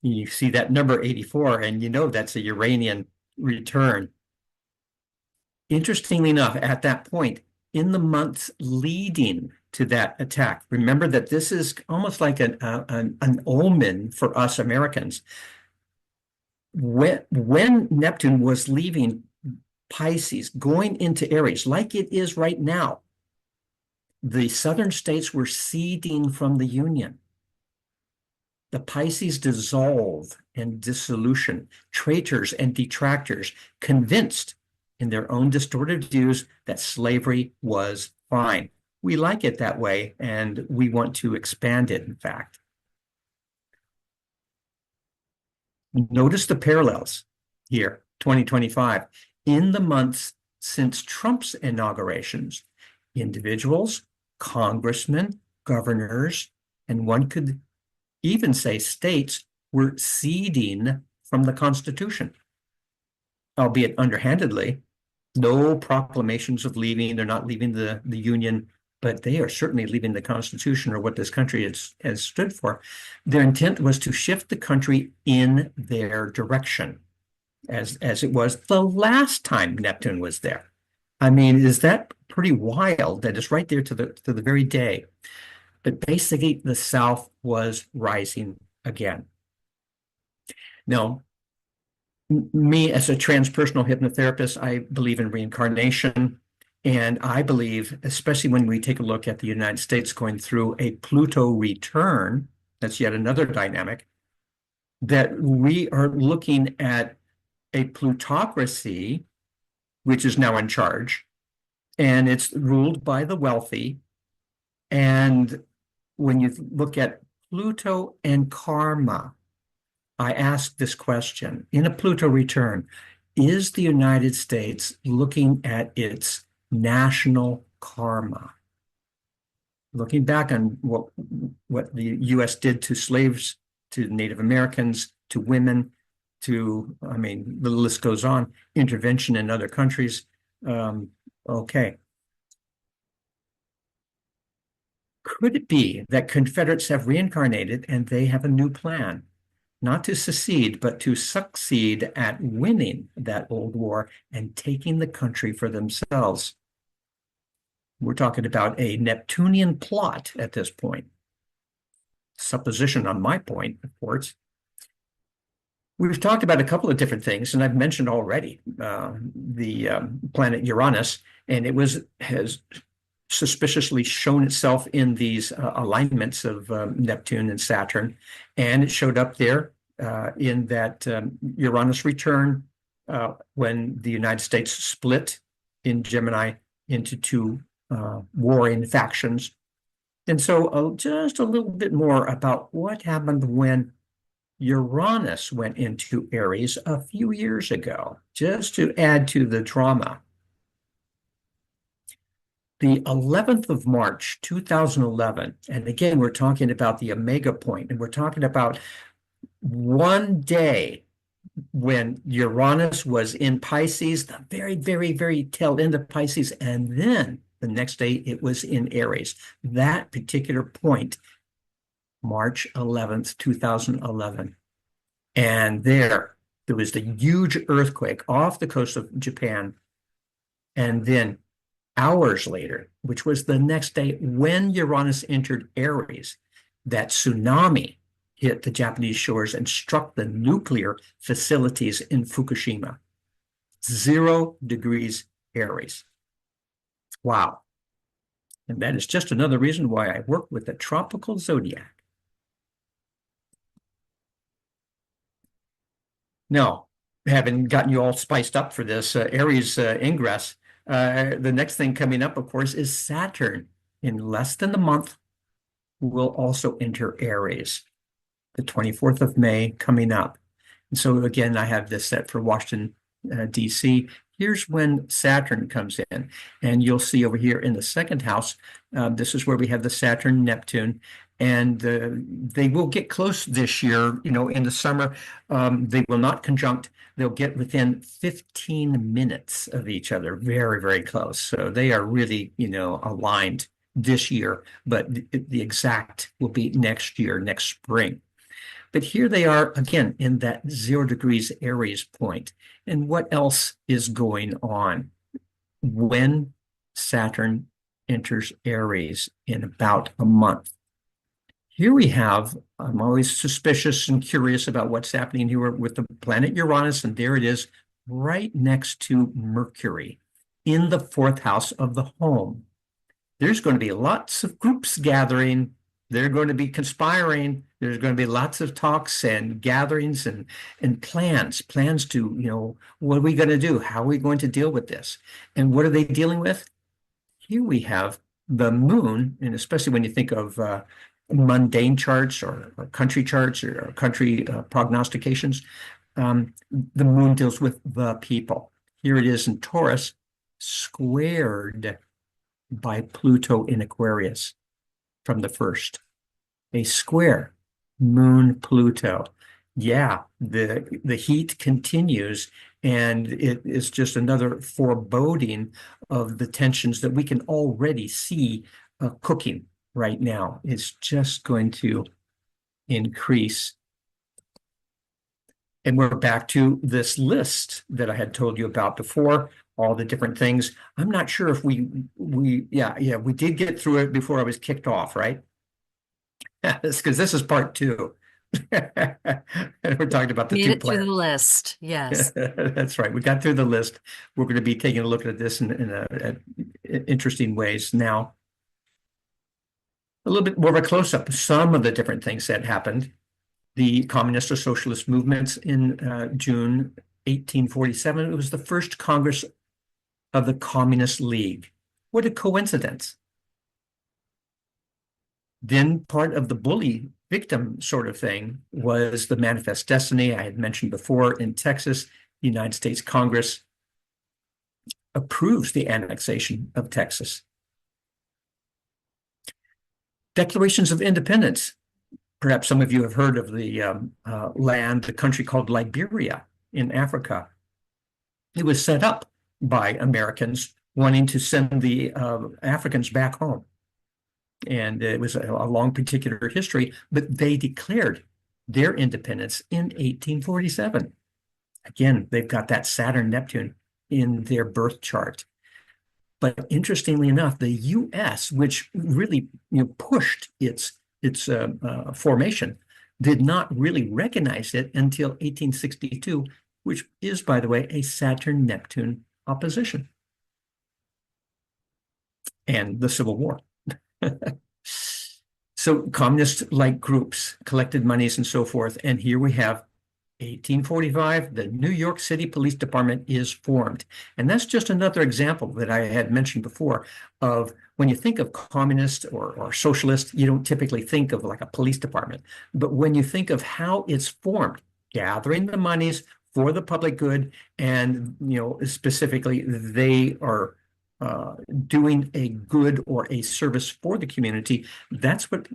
B: You see that number 84, and you know that's a Uranian return. Interestingly enough, at that point, in the months leading to that attack, remember that this is almost like an omen for us Americans. When Neptune was leaving Pisces, going into Aries, like it is right now, the southern states were seceding from the Union. The Pisces dissolve and dissolution, traitors and detractors, convinced in their own distorted views that slavery was fine. We like it that way, and we want to expand it, in fact. Notice the parallels here, 2025. In the months since Trump's inaugurations, individuals, congressmen, governors, and one could even say states were ceding from the Constitution, albeit underhandedly. No proclamations of leaving. They're not leaving the Union, but they are certainly leaving the Constitution, or what this country has stood for. Their intent was to shift the country in their direction, as it was the last time Neptune was there. I mean, is that pretty wild? That is right there to the very day. But basically, the South was rising again. Now, me as a transpersonal hypnotherapist, I believe in reincarnation. And I believe, especially when we take a look at the United States going through a Pluto return, that's yet another dynamic, that we are looking at a plutocracy, which is now in charge, and it's ruled by the wealthy. And when you look at Pluto and karma, I ask this question in a Pluto return: is the United States looking at its national karma? Looking back on what the U.S. did to slaves, to Native Americans, to women, to, I mean, the list goes on, intervention in other countries. Okay. Could it be that Confederates have reincarnated and they have a new plan? Not to secede, but to succeed at winning that old war and taking the country for themselves. We're talking about a Neptunian plot at this point. Supposition on my point, of course. We've talked about a couple of different things, and I've mentioned already the planet Uranus, and it has suspiciously shown itself in these alignments of Neptune and Saturn, and it showed up there in that Uranus return when the United States split in Gemini into two warring factions. And so just a little bit more about what happened when Uranus went into Aries a few years ago, just to add to the drama. The 11th of March, 2011, and again, we're talking about the omega point, and we're talking about one day when Uranus was in Pisces, the very, very, very tail end of Pisces, and then the next day it was in Aries. That particular point, March 11th, 2011. And there was the huge earthquake off the coast of Japan. And then hours later, which was the next day when Uranus entered Aries, that tsunami hit the Japanese shores and struck the nuclear facilities in Fukushima. 0 degrees Aries. Wow. And that is just another reason why I work with the tropical zodiac. Now, having gotten you all spiced up for this Aries ingress, the next thing coming up, of course, is Saturn. In less than a month, will also enter Aries. The 24th of May coming up. And so again, I have this set for Washington, D.C. Here's when Saturn comes in. And you'll see over here in the second house, this is where we have the Saturn Neptune. And they will get close this year, in the summer. They will not conjunct. They'll get within 15 minutes of each other, very, very close. So they are really, aligned this year, but the exact will be next year, next spring. But here they are again in that 0 degrees Aries point. And what else is going on when Saturn enters Aries in about a month? Here we have, I'm always suspicious and curious about what's happening here with the planet Uranus, and there it is right next to Mercury in the 4th house of the home. There's going to be lots of groups gathering. They're going to be conspiring. There's going to be lots of talks and gatherings and plans to, what are we going to do? How are we going to deal with this? And what are they dealing with? Here we have the moon, and especially when you think of mundane charts or country charts or country prognostications, the moon deals with the people. Here it is in Taurus, squared by Pluto in Aquarius from the first. A square, moon Pluto. Yeah, the heat continues, and it is just another foreboding of the tensions that we can already see cooking right now. It's just going to increase. And we're back to this list that I had told you about before, all the different things. I'm not sure if we did get through it before I was kicked off, right? Because this is part 2. And we're talking about the
A: Made
B: 2
A: it through the
B: planets.
A: list. Yes.
B: That's right. We got through the list. We're going to be taking a look at this in interesting ways now. A little bit more of a close-up. Some of the different things that happened. The communist or socialist movements in June 1847. It was the first Congress of the Communist League. What a coincidence. Then part of the bully victim sort of thing was the Manifest Destiny I had mentioned before in Texas. The United States Congress approves the annexation of Texas. Declarations of independence. Perhaps some of you have heard of the the country called Liberia in Africa. It was set up by Americans wanting to send the Africans back home. And it was a long particular history, but they declared their independence in 1847. Again, they've got that Saturn Neptune in their birth chart. But interestingly enough, the U.S., which really pushed its formation, did not really recognize it until 1862, which is, by the way, a Saturn-Neptune opposition and the Civil War. So communist-like groups collected monies and so forth. And here we have 1845, the New York City Police Department is formed. And that's just another example that I had mentioned before of when you think of communist or socialist, you don't typically think of like a police department. But when you think of how it's formed, gathering the monies for the public good, and specifically they are doing a good or a service for the community, that's what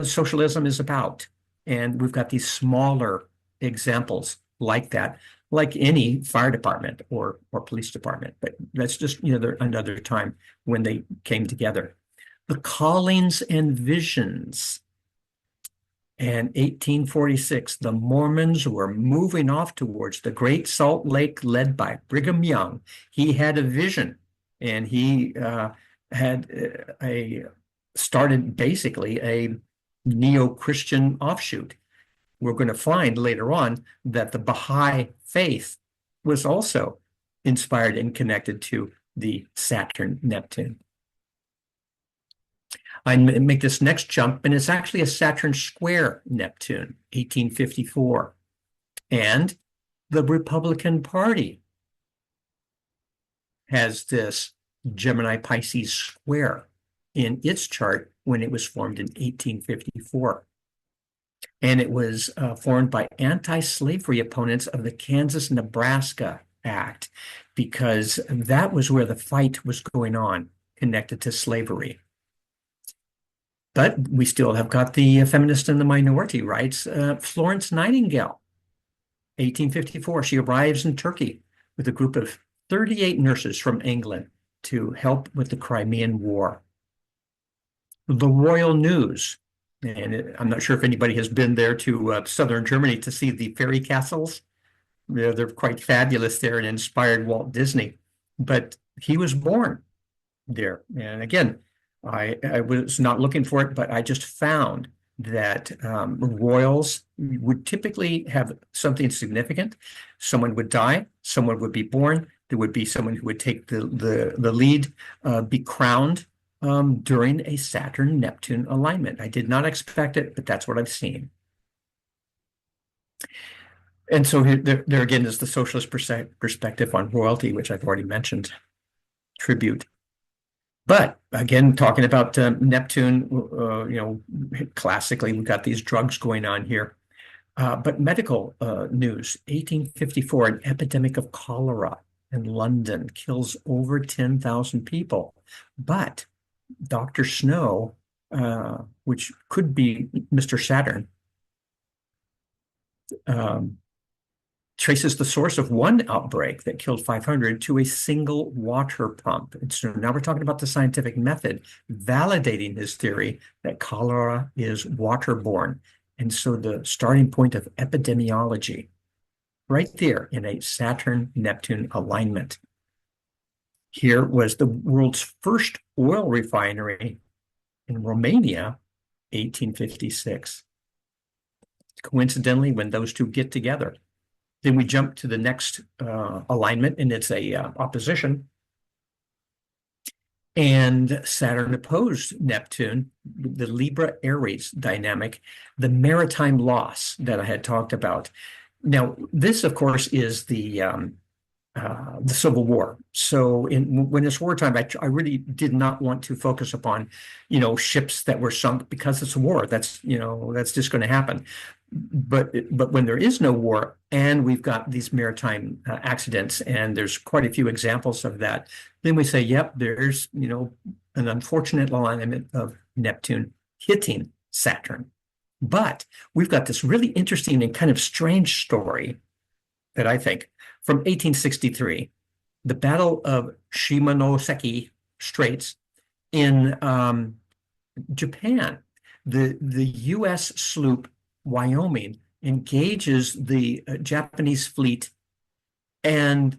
B: socialism is about. And we've got these smaller examples like that, like any fire department or police department. But that's just another time when they came together. The callings and visions. And 1846, the Mormons were moving off towards the Great Salt Lake, led by Brigham Young. He had a vision, and he had started basically a neo-Christian offshoot. We're going to find later on that the Baha'i faith was also inspired and connected to the Saturn Neptune. I make this next jump, and it's actually a Saturn square Neptune, 1854. And the Republican Party has this Gemini Pisces square in its chart when it was formed in 1854. And it was formed by anti-slavery opponents of the Kansas-Nebraska Act, because that was where the fight was going on connected to slavery. But we still have got the feminist and the minority rights. Florence Nightingale, 1854, she arrives in Turkey with a group of 38 nurses from England to help with the Crimean War. The Royal News, and I'm not sure if anybody has been there to southern Germany to see the fairy castles. They're quite fabulous there and inspired Walt Disney. But he was born there. And again, I was not looking for it, but I just found that royals would typically have something significant. Someone would die, someone would be born, there would be someone who would take the lead, be crowned during a Saturn-Neptune alignment. I did not expect it, but that's what I've seen. And so there again is the socialist perspective on royalty, which I've already mentioned, tribute. But again, talking about Neptune, classically, we've got these drugs going on here. But medical news, 1854, an epidemic of cholera in London kills over 10,000 people. But Dr. Snow, which could be Mr. Saturn, traces the source of one outbreak that killed 500 to a single water pump. And so now we're talking about the scientific method, validating his theory that cholera is waterborne. And so the starting point of epidemiology, right there in a Saturn-Neptune alignment. Here was the world's first oil refinery in Romania, 1856. Coincidentally, when those two get together. Then we jump to the next alignment, and it's a opposition. And Saturn opposed Neptune, the Libra Aries dynamic, the maritime loss that I had talked about. Now, this, of course, is the Civil War. So when it's wartime, I really did not want to focus upon, ships that were sunk because it's a war. That's just going to happen. But when there is no war and we've got these maritime accidents, and there's quite a few examples of that, then we say, yep, there's, an unfortunate alignment of Neptune hitting Saturn. But we've got this really interesting and kind of strange story that I think from 1863, the Battle of Shimonoseki Straits in Japan. The U.S. sloop Wyoming engages the Japanese fleet, and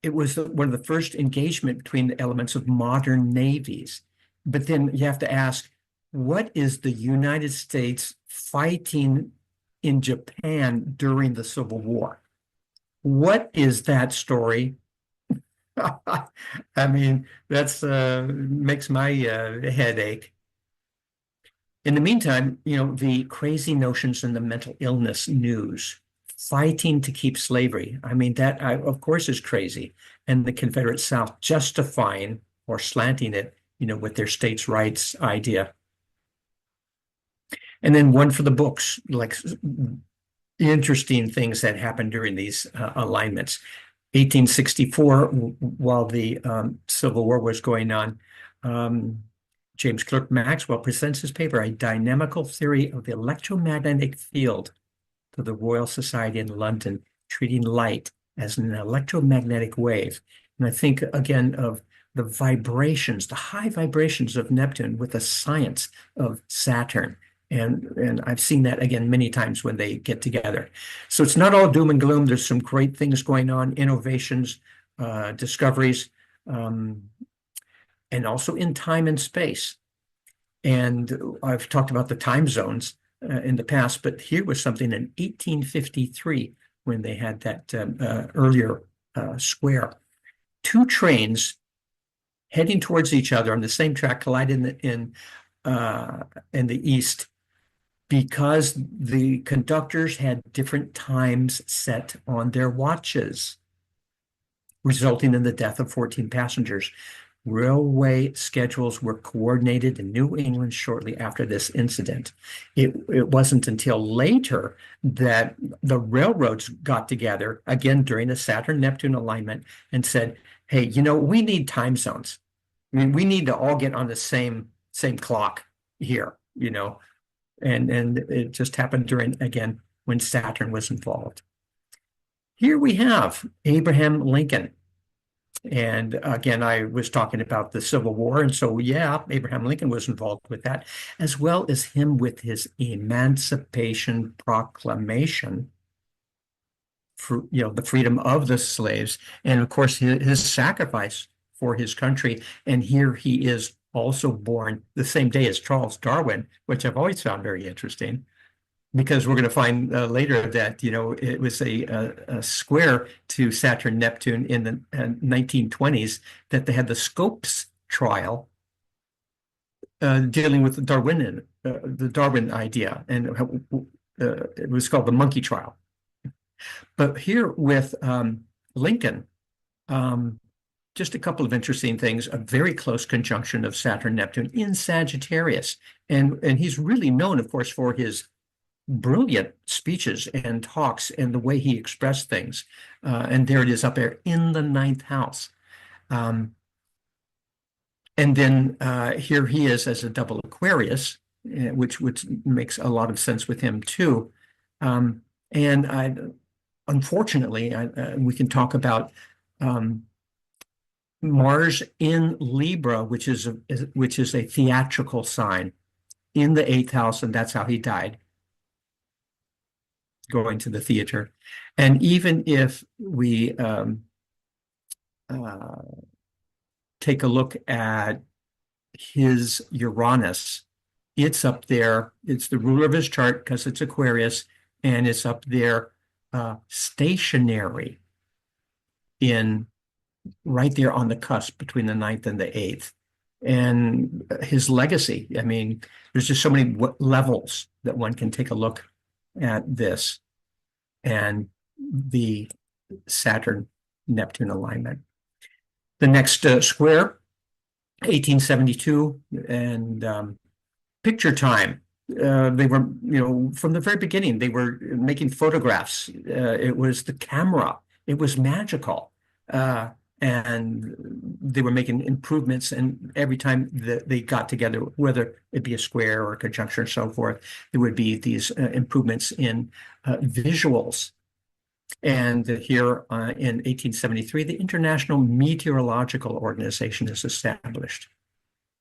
B: it was one of the first engagement between the elements of modern navies. But then you have to ask, what is the United States fighting in Japan during the Civil War? What is that story? I mean, that's makes my head ache. In the meantime, the crazy notions in the mental illness news, fighting to keep slavery. I mean, that of course is crazy. And the Confederate South justifying or slanting it, with their states' rights idea. And then one for the books, like interesting things that happened during these alignments. 1864, while the Civil War was going on, um, James Clerk Maxwell presents his paper, A Dynamical Theory of the Electromagnetic Field, to the Royal Society in London, treating light as an electromagnetic wave. And I think, again, of the vibrations, the high vibrations of Neptune with the science of Saturn. And I've seen that again many times when they get together. So it's not all doom and gloom. There's some great things going on, innovations, discoveries, and also in time and space. And I've talked about the time zones in the past, but here was something in 1853 when they had that earlier square. Two trains heading towards each other on the same track collide in the east because the conductors had different times set on their watches, resulting in the death of 14 passengers. Railway schedules were coordinated in New England shortly after this incident. It wasn't until later that the railroads got together, again during the Saturn-Neptune alignment, and said, hey, we need time zones. I mean, we need to all get on the same clock here, and it just happened during, again, when Saturn was involved. Here we have Abraham Lincoln. And again, I was talking about the Civil War. And so, yeah, Abraham Lincoln was involved with that, as well as him with his Emancipation Proclamation for, the freedom of the slaves. And of course, his sacrifice for his country. And here he is also born the same day as Charles Darwin, which I've always found very interesting, because we're going to find later that, it was a square to Saturn Neptune in the 1920s that they had the Scopes trial dealing with the Darwin idea. And it was called the monkey trial. But here with Lincoln, just a couple of interesting things, a very close conjunction of Saturn Neptune in Sagittarius. And he's really known, of course, for his brilliant speeches and talks and the way he expressed things. And there it is up there in the ninth house. And then here he is as a double Aquarius, which makes a lot of sense with him too. And unfortunately, we can talk about Mars in Libra, which is a theatrical sign in the eighth house, and that's how he died, going to the theater. And even if we take a look at his Uranus, it's up there. It's the ruler of his chart because it's Aquarius, and it's up there stationary right there on the cusp between the ninth and the eighth. And his legacy, I mean, there's just so many levels that one can take a look at this and the Saturn-Neptune alignment. The next square, 1872, and picture time. They were, from the very beginning, they were making photographs. It was the camera. It was magical. And they were making improvements, and every time that they got together, whether it be a square or a conjunction or so forth, there would be these improvements in visuals. And here in 1873, the International Meteorological Organization is established.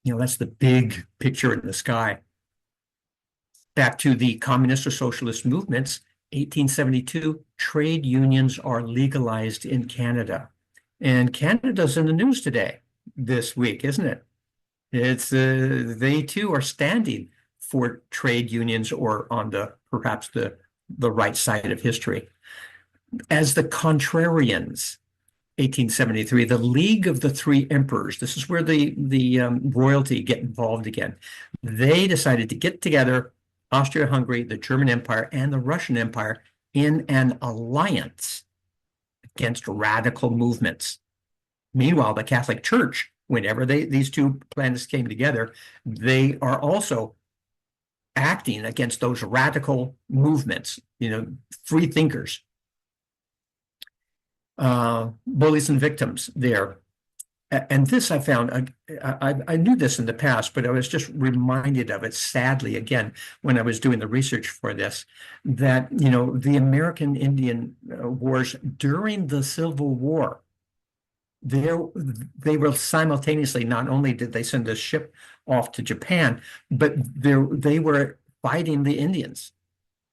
B: That's the big picture in the sky. Back to the communist or socialist movements, 1872, trade unions are legalized in Canada. And Canada's in the news this week, isn't it? It's they too are standing for trade unions or on the perhaps the right side of history. As the contrarians, 1873, the League of the Three Emperors. This is where the royalty get involved again. They decided to get together, Austria-Hungary, the German Empire, and the Russian Empire in an alliance against radical movements. Meanwhile, the Catholic Church, whenever these two planets came together, they are also acting against those radical movements, free thinkers, bullies and victims there. And this I found, I knew this in the past, but I was just reminded of it sadly again when I was doing the research for this, that, the American Indian wars during the Civil War, they were simultaneously, not only did they send a ship off to Japan, but they were fighting the Indians,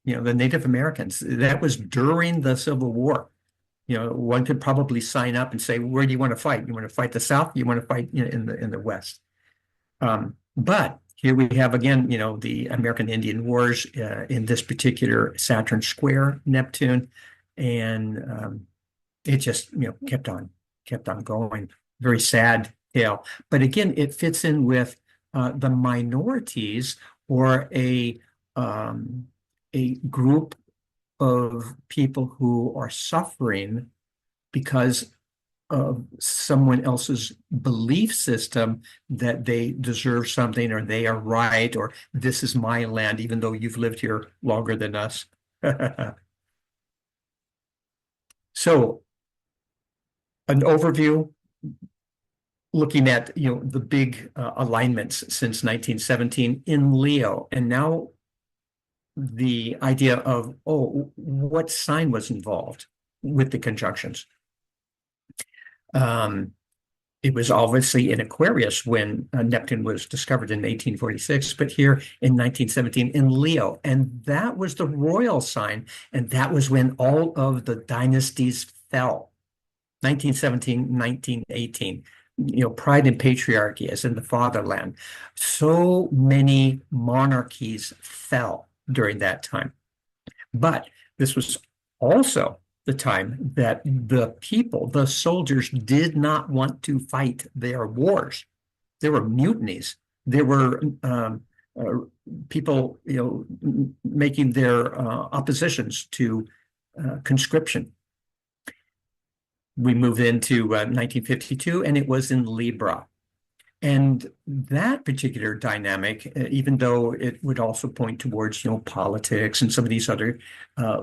B: the Native Americans. That was during the Civil War. One could probably sign up and say, where do you want to fight? You want to fight the South? You want to fight in the West? But here we have again, the American Indian Wars in this particular Saturn square Neptune, and it just kept on going. Very sad tale. But again, it fits in with the minorities or a group of people who are suffering because of someone else's belief system that they deserve something or they are right or this is my land, even though you've lived here longer than us. So an overview looking at the big alignments since 1917 in Leo, and now the idea of what sign was involved with the conjunctions. It was obviously in Aquarius when Neptune was discovered in 1846, but here in 1917 in Leo, and that was the royal sign, and that was when all of the dynasties fell. 1917, 1918, pride and patriarchy as in the fatherland. So many monarchies fell during that time. But this was also the time that the people, the soldiers, did not want to fight their wars. There were mutinies. There were people, making their oppositions to conscription. We moved into 1952, and it was in Libra. And that particular dynamic, even though it would also point towards, politics and some of these other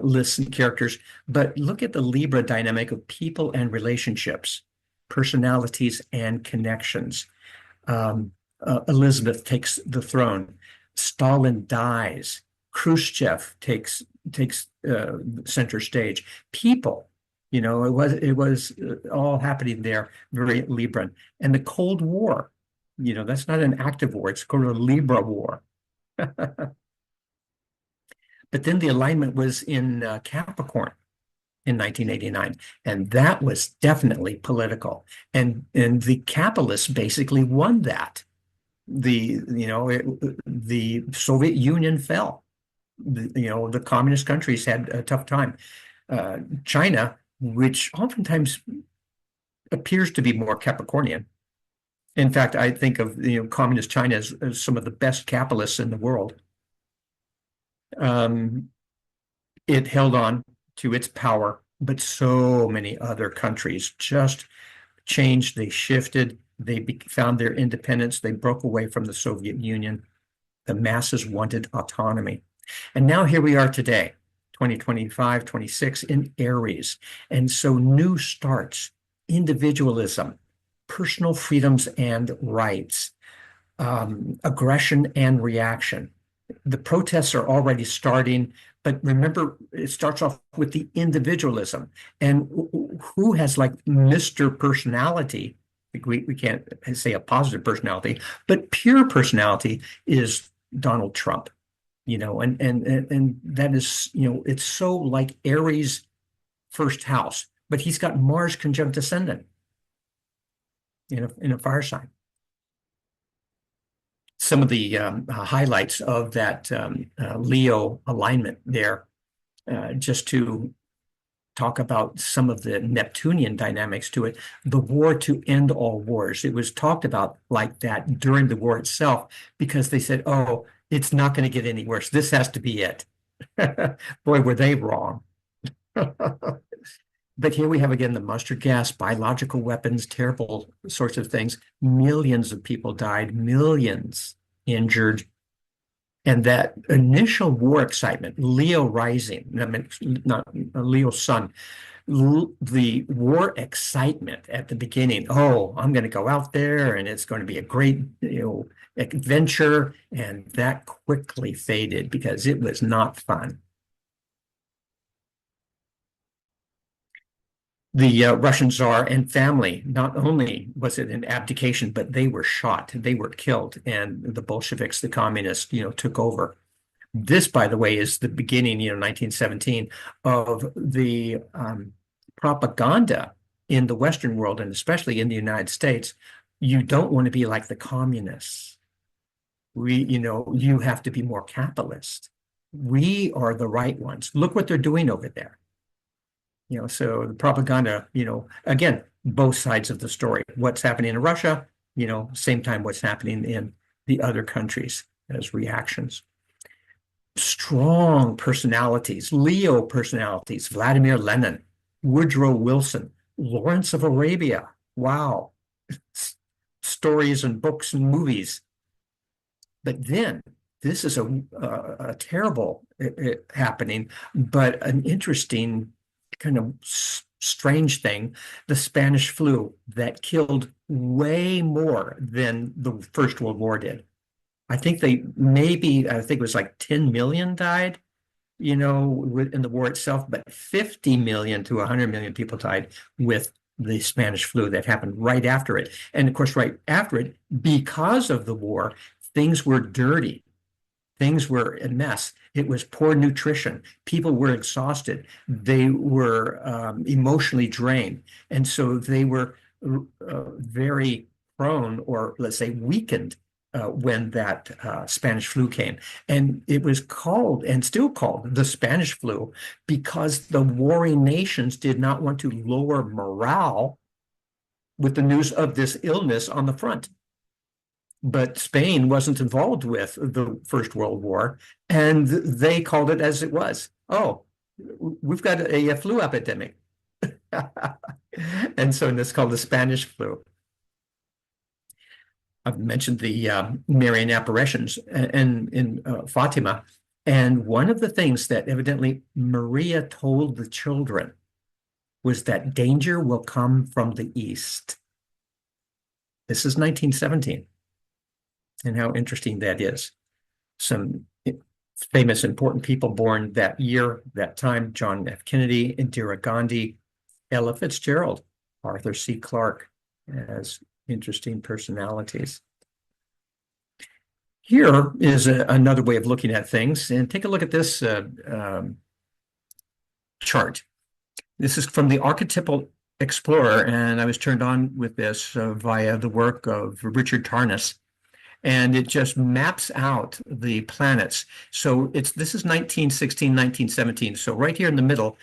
B: lists and characters, but look at the Libra dynamic of people and relationships, personalities and connections. Elizabeth takes the throne. Stalin dies. Khrushchev takes center stage. People, it was all happening there, very Libran. And the Cold War. That's not an active war. It's called a Libra war. But then the alignment was in Capricorn in 1989, and that was definitely political. And the capitalists basically won that. The Soviet Union fell. The communist countries had a tough time. China, which oftentimes appears to be more Capricornian. In fact, I think of communist China as some of the best capitalists in the world. It held on to its power, but so many other countries just changed. They shifted. They found their independence. They broke away from the Soviet Union. The masses wanted autonomy. And now here we are today, 2025, 26 in Aries. And so new starts, individualism, personal freedoms and rights, aggression and reaction. The protests are already starting, but remember, it starts off with the individualism. And who has like Mr. Personality? We can't say a positive personality, but pure personality is Donald Trump, and that is, it's so like Aries' first house, but he's got Mars conjunct ascendant in a fire sign. some of the highlights of that Leo alignment there, just to talk about some of the Neptunian dynamics to it. The war to end all wars. It was talked about like that during the war itself because they said, oh, it's not going to get any worse. This has to be it. Boy, were they wrong. But here we have again the mustard gas, biological weapons, terrible sorts of things. Millions of people died, millions injured. And that initial war excitement, Leo rising, I mean, not Leo sun, the war excitement at the beginning. Oh, I'm going to go out there and it's going to be a great, adventure. And that quickly faded because it was not fun. The Russian Tsar and family, not only was it an abdication, but they were shot, they were killed, and the Bolsheviks, the communists, took over. This, by the way, is the beginning, 1917, of the propaganda in the Western world, and especially in the United States. You don't want to be like the communists. You have to be more capitalist. We are the right ones. Look what they're doing over there. So the propaganda, again, both sides of the story. What's happening in Russia, same time what's happening in the other countries as reactions. Strong personalities, Leo personalities, Vladimir Lenin, Woodrow Wilson, Lawrence of Arabia. Wow. Stories and books and movies. But then this is a terrible happening, but an interesting kind of strange thing, the Spanish flu that killed way more than the First World War did. I think it was like 10 million died, in the war itself, but 50 million to 100 million people died with the Spanish flu that happened right after it. And of course, right after it, because of the war, things were dirty. Things were a mess. It was poor nutrition. People were exhausted. They were emotionally drained. And so they were very prone, or let's say weakened, when that Spanish flu came. And it was called, and still called, the Spanish flu because the warring nations did not want to lower morale with the news of this illness on the front. But Spain wasn't involved with the First World War, and they called it as it was. Oh, we've got a flu epidemic. And so it's called the Spanish flu. I've mentioned the Marian apparitions and in Fatima. And one of the things that evidently Maria told the children was that danger will come from the east. This is 1917. And how interesting that is. Some famous, important people born that year, that time: John F. Kennedy, Indira Gandhi, Ella Fitzgerald, Arthur C. Clarke, as interesting personalities. Here is another way of looking at things, and take a look at this chart. This is from the Archetypal Explorer, and I was turned on with this via the work of Richard Tarnas. And it just maps out the planets. So this is 1916, 1917. So right here in the middle,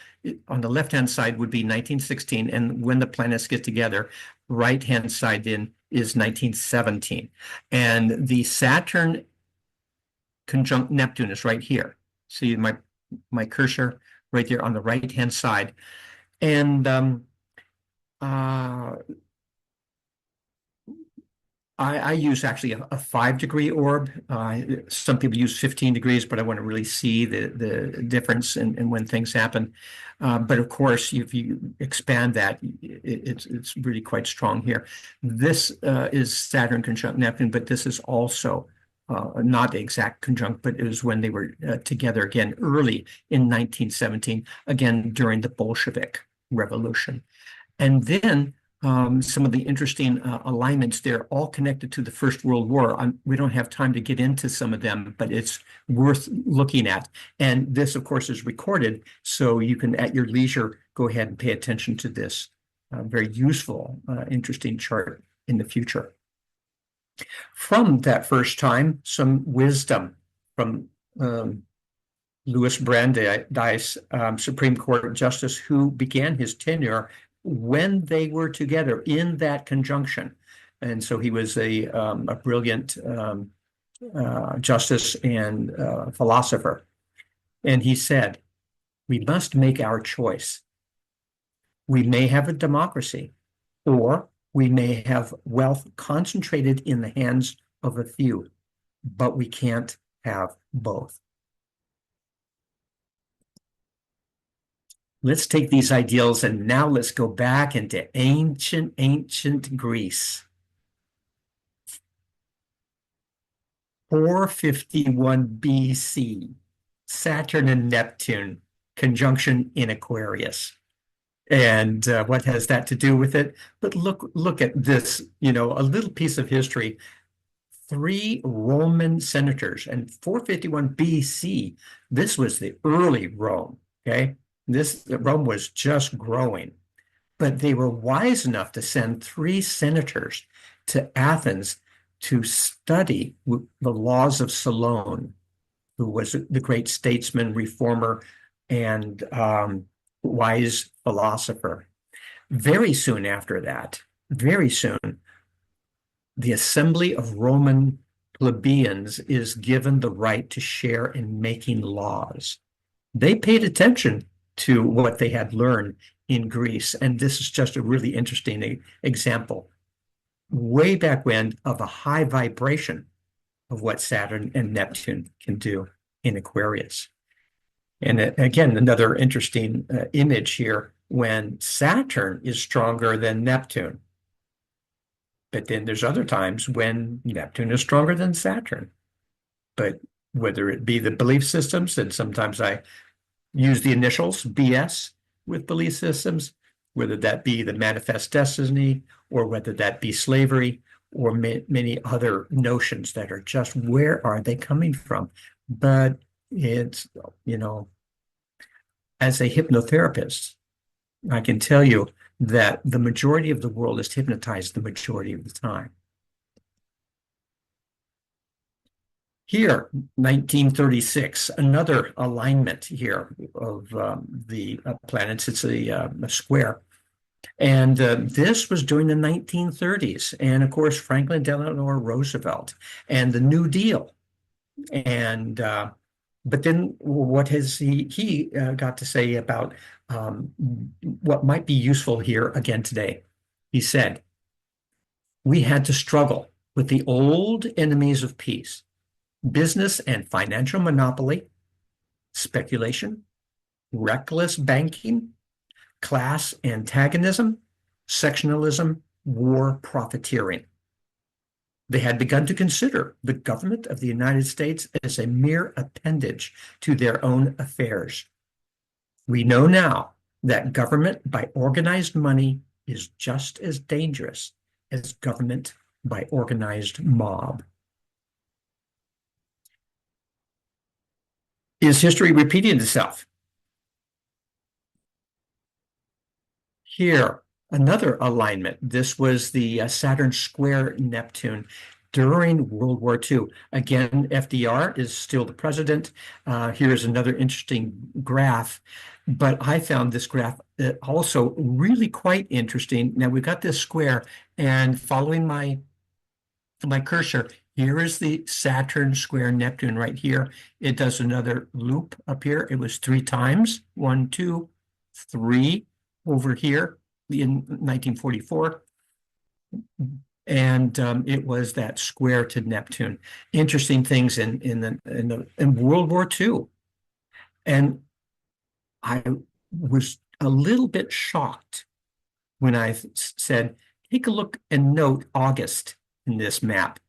B: on the left-hand side would be 1916. And when the planets get together, right-hand side then is 1917. And the Saturn conjunct Neptune is right here. See my cursor right there on the right-hand side. And I use actually a 5-degree orb. Some people use 15 degrees, but I want to really see the difference and when things happen. But of course, if you expand that, it's really quite strong here. This is Saturn conjunct Neptune, but this is also not the exact conjunct, but it was when they were together again early in 1917, again during the Bolshevik Revolution. And then some of the interesting alignments there, all connected to the First World War. We don't have time to get into some of them, but it's worth looking at. And this, of course, is recorded, so you can, at your leisure, go ahead and pay attention to this very useful, interesting chart in the future. From that first time, some wisdom from um, Louis Brandeis, Supreme Court Justice, who began his tenure when they were together in that conjunction. And so he was a brilliant justice and philosopher. And he said, we must make our choice. We may have a democracy, or we may have wealth concentrated in the hands of a few, but we can't have both. Let's take these ideals and now let's go back into ancient Greece. 451 BC, Saturn and Neptune, conjunction in Aquarius. And what has that to do with it? But look at this, a little piece of history. Three Roman senators, and 451 BC, this was the early Rome, okay? Rome was just growing, but they were wise enough to send three senators to Athens to study the laws of Solon, who was the great statesman, reformer, and wise philosopher. Very soon after that, very soon, the assembly of Roman plebeians is given the right to share in making laws. They paid attention to what they had learned in Greece, and this is just a really interesting example, way back when, of a high vibration of what Saturn and Neptune can do in Aquarius. And again, another interesting image here when Saturn is stronger than Neptune. But then there's other times when Neptune is stronger than Saturn. But whether it be the belief systems, and sometimes I use the initials BS with belief systems, whether that be the manifest destiny, or whether that be slavery, or many other notions that are just, where are they coming from? But it's, as a hypnotherapist, I can tell you that the majority of the world is hypnotized the majority of the time. Here, 1936, another alignment here of the planets. It's a square. And this was during the 1930s. And of course, Franklin Delano Roosevelt and the New Deal. And but then what has he got to say about what might be useful here again today? He said, we had to struggle with the old enemies of peace, business and financial monopoly, speculation, reckless banking, class antagonism, sectionalism, war profiteering. They had begun to consider the government of the United States as a mere appendage to their own affairs. We know now that government by organized money is just as dangerous as government by organized mob. Is history repeating itself? Here, another alignment. This was the Saturn square Neptune during World War II. Again, FDR is still the president. Here's another interesting graph, but I found this graph also really quite interesting. Now we've got this square, and following my cursor, here is the Saturn square Neptune right here. It does another loop up here. It was 3 times, 1, 2, 3 over here in 1944. And it was that square to Neptune. Interesting things in World War II. And I was a little bit shocked when I said, take a look and note August in this map.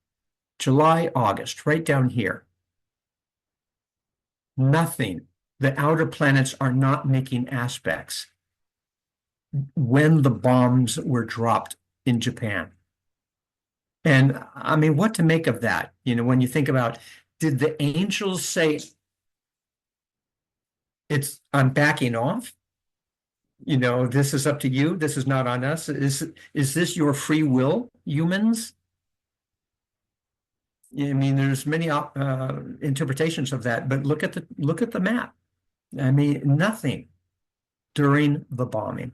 B: July, August, right down here. Nothing. The outer planets are not making aspects when the bombs were dropped in Japan. And I mean, what to make of that? When you think about, did the angels say, I'm backing off? This is up to you. This is not on us. Is this your free will, humans? I mean, there's many interpretations of that, but look at the map. I mean, nothing during the bombing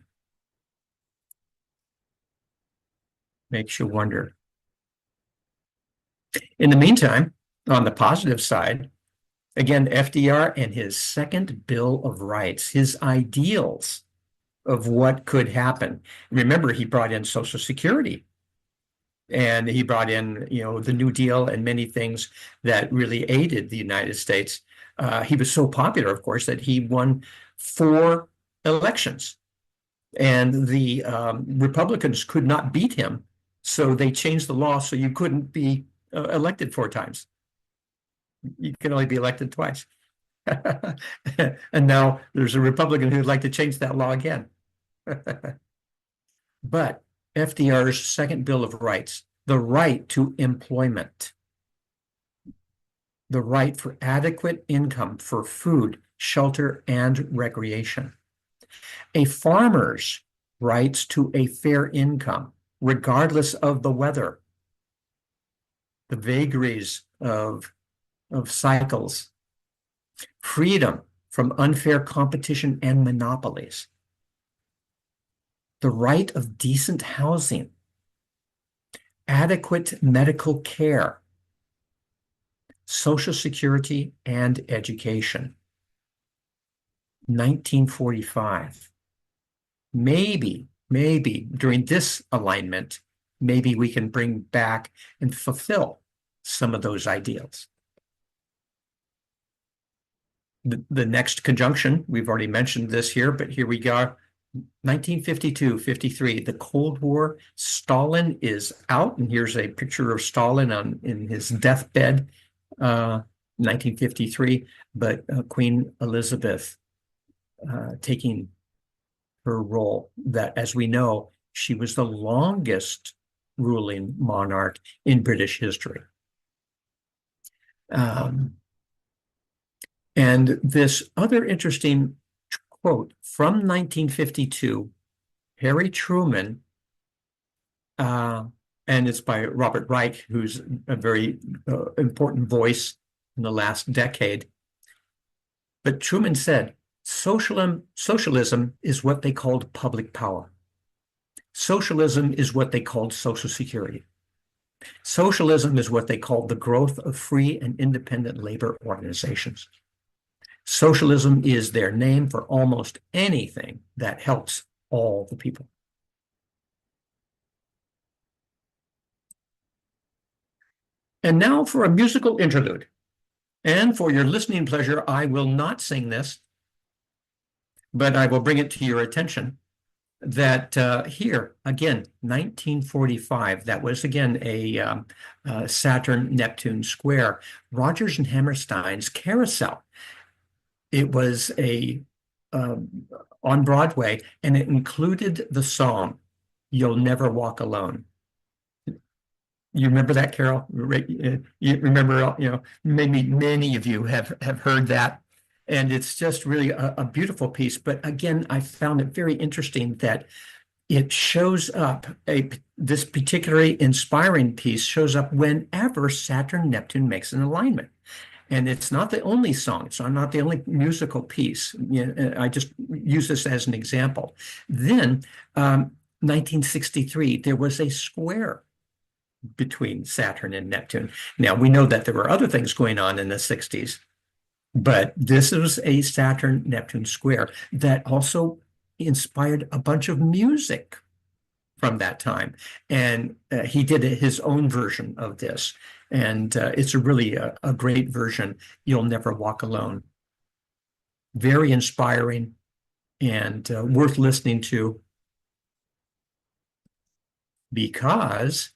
B: makes you wonder. In the meantime, on the positive side, again, FDR and his second Bill of Rights, his ideals of what could happen. Remember, he brought in Social Security and he brought in, the New Deal and many things that really aided the United States. He was so popular, of course, that he won 4 elections, and the Republicans could not beat him, so they changed the law so you couldn't be elected 4 times. You can only be elected twice. And now there's a Republican who'd like to change that law again. But FDR's second Bill of Rights, the right to employment, the right for adequate income for food, shelter, and recreation, a farmer's rights to a fair income, regardless of the weather, the vagaries of cycles, freedom from unfair competition and monopolies, the right of decent housing, adequate medical care, Social Security, and education. 1945. Maybe during this alignment, maybe we can bring back and fulfill some of those ideals. The next conjunction, we've already mentioned this here, but here we go. 1952-53, the Cold War, Stalin is out, and here's a picture of Stalin in his deathbed, 1953, but Queen Elizabeth taking her role that, as we know, she was the longest ruling monarch in British history. And this other interesting quote from 1952, Harry Truman, and it's by Robert Reich, who's a very important voice in the last decade. But Truman said, socialism is what they called public power. Socialism is what they called Social Security. Socialism is what they called the growth of free and independent labor organizations. Socialism is their name for almost anything that helps all the people. And now for a musical interlude. And for your listening pleasure, I will not sing this, but I will bring it to your attention that here, again, 1945, that was again a Saturn Neptune square, Rodgers and Hammerstein's Carousel. It was on Broadway, and it included the song, You'll Never Walk Alone. You remember that, Carol? You remember, maybe many of you have heard that. And it's just really a beautiful piece. But again, I found it very interesting that it shows up, this particularly inspiring piece shows up whenever Saturn Neptune makes an alignment. And it's not the only song. It's not the only musical piece. I just use this as an example. Then, 1963, there was a square between Saturn and Neptune. Now, we know that there were other things going on in the 60s, but this was a Saturn-Neptune square that also inspired a bunch of music from that time. And he did his own version of this. And it's really a great version, You'll Never Walk Alone. Very inspiring and worth listening to, because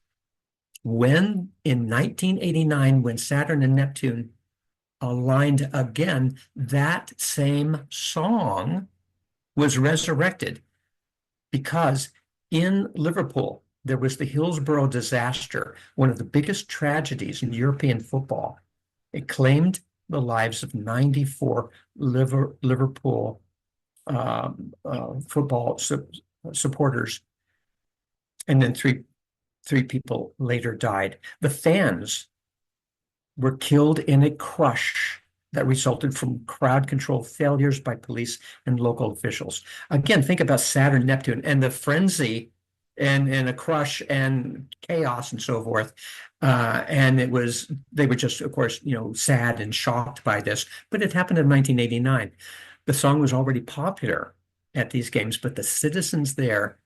B: when in 1989, when Saturn and Neptune aligned again, that same song was resurrected, because in Liverpool, there was the Hillsborough disaster, one of the biggest tragedies in European football. It claimed the lives of 94 Liverpool football supporters, and then three people later died. The fans were killed in a crush that resulted from crowd control failures by police and local officials. Again, think about Saturn, Neptune, and the frenzy and a crush and chaos and so forth. And they were just, of course, sad and shocked by this. But it happened in 1989. The song was already popular at these games, but the citizens there,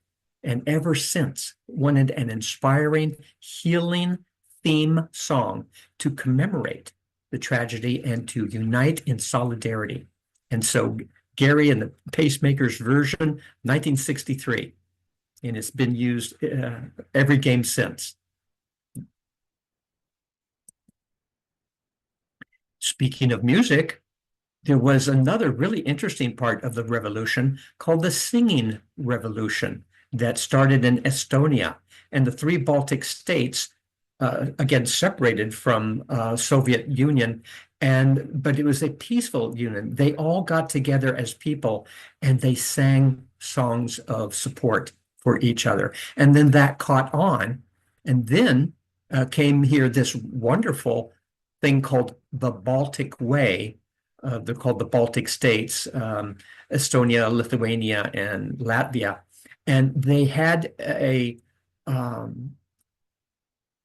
B: and ever since, wanted an inspiring, healing theme song to commemorate the tragedy and to unite in solidarity. And so Gary and the Pacemakers version, 1963, and it's been used every game since. Speaking of music, there was another really interesting part of the revolution called the singing revolution that started in Estonia, and the three Baltic states, again, separated from Soviet Union, but it was a peaceful union. They all got together as people and they sang songs of support for each other. And then that caught on. And then came here this wonderful thing called the Baltic Way. They're called the Baltic states, Estonia, Lithuania, and Latvia. And they had a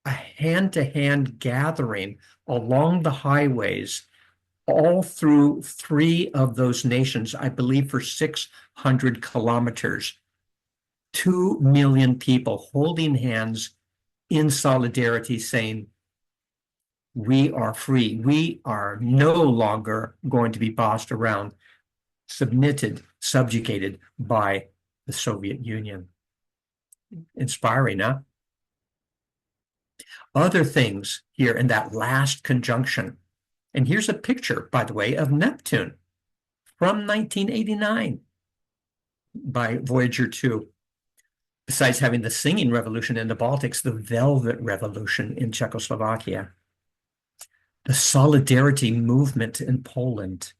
B: hand-to-hand gathering along the highways all through three of those nations, I believe for 600 kilometers. 2 million people holding hands in solidarity saying, we are free. We are no longer going to be bossed around, subjugated by the Soviet Union. Inspiring, huh? Other things here in that last conjunction. And here's a picture, by the way, of Neptune from 1989 by Voyager 2. Besides having the singing revolution in the Baltics, the Velvet Revolution in Czechoslovakia, the solidarity movement in Poland.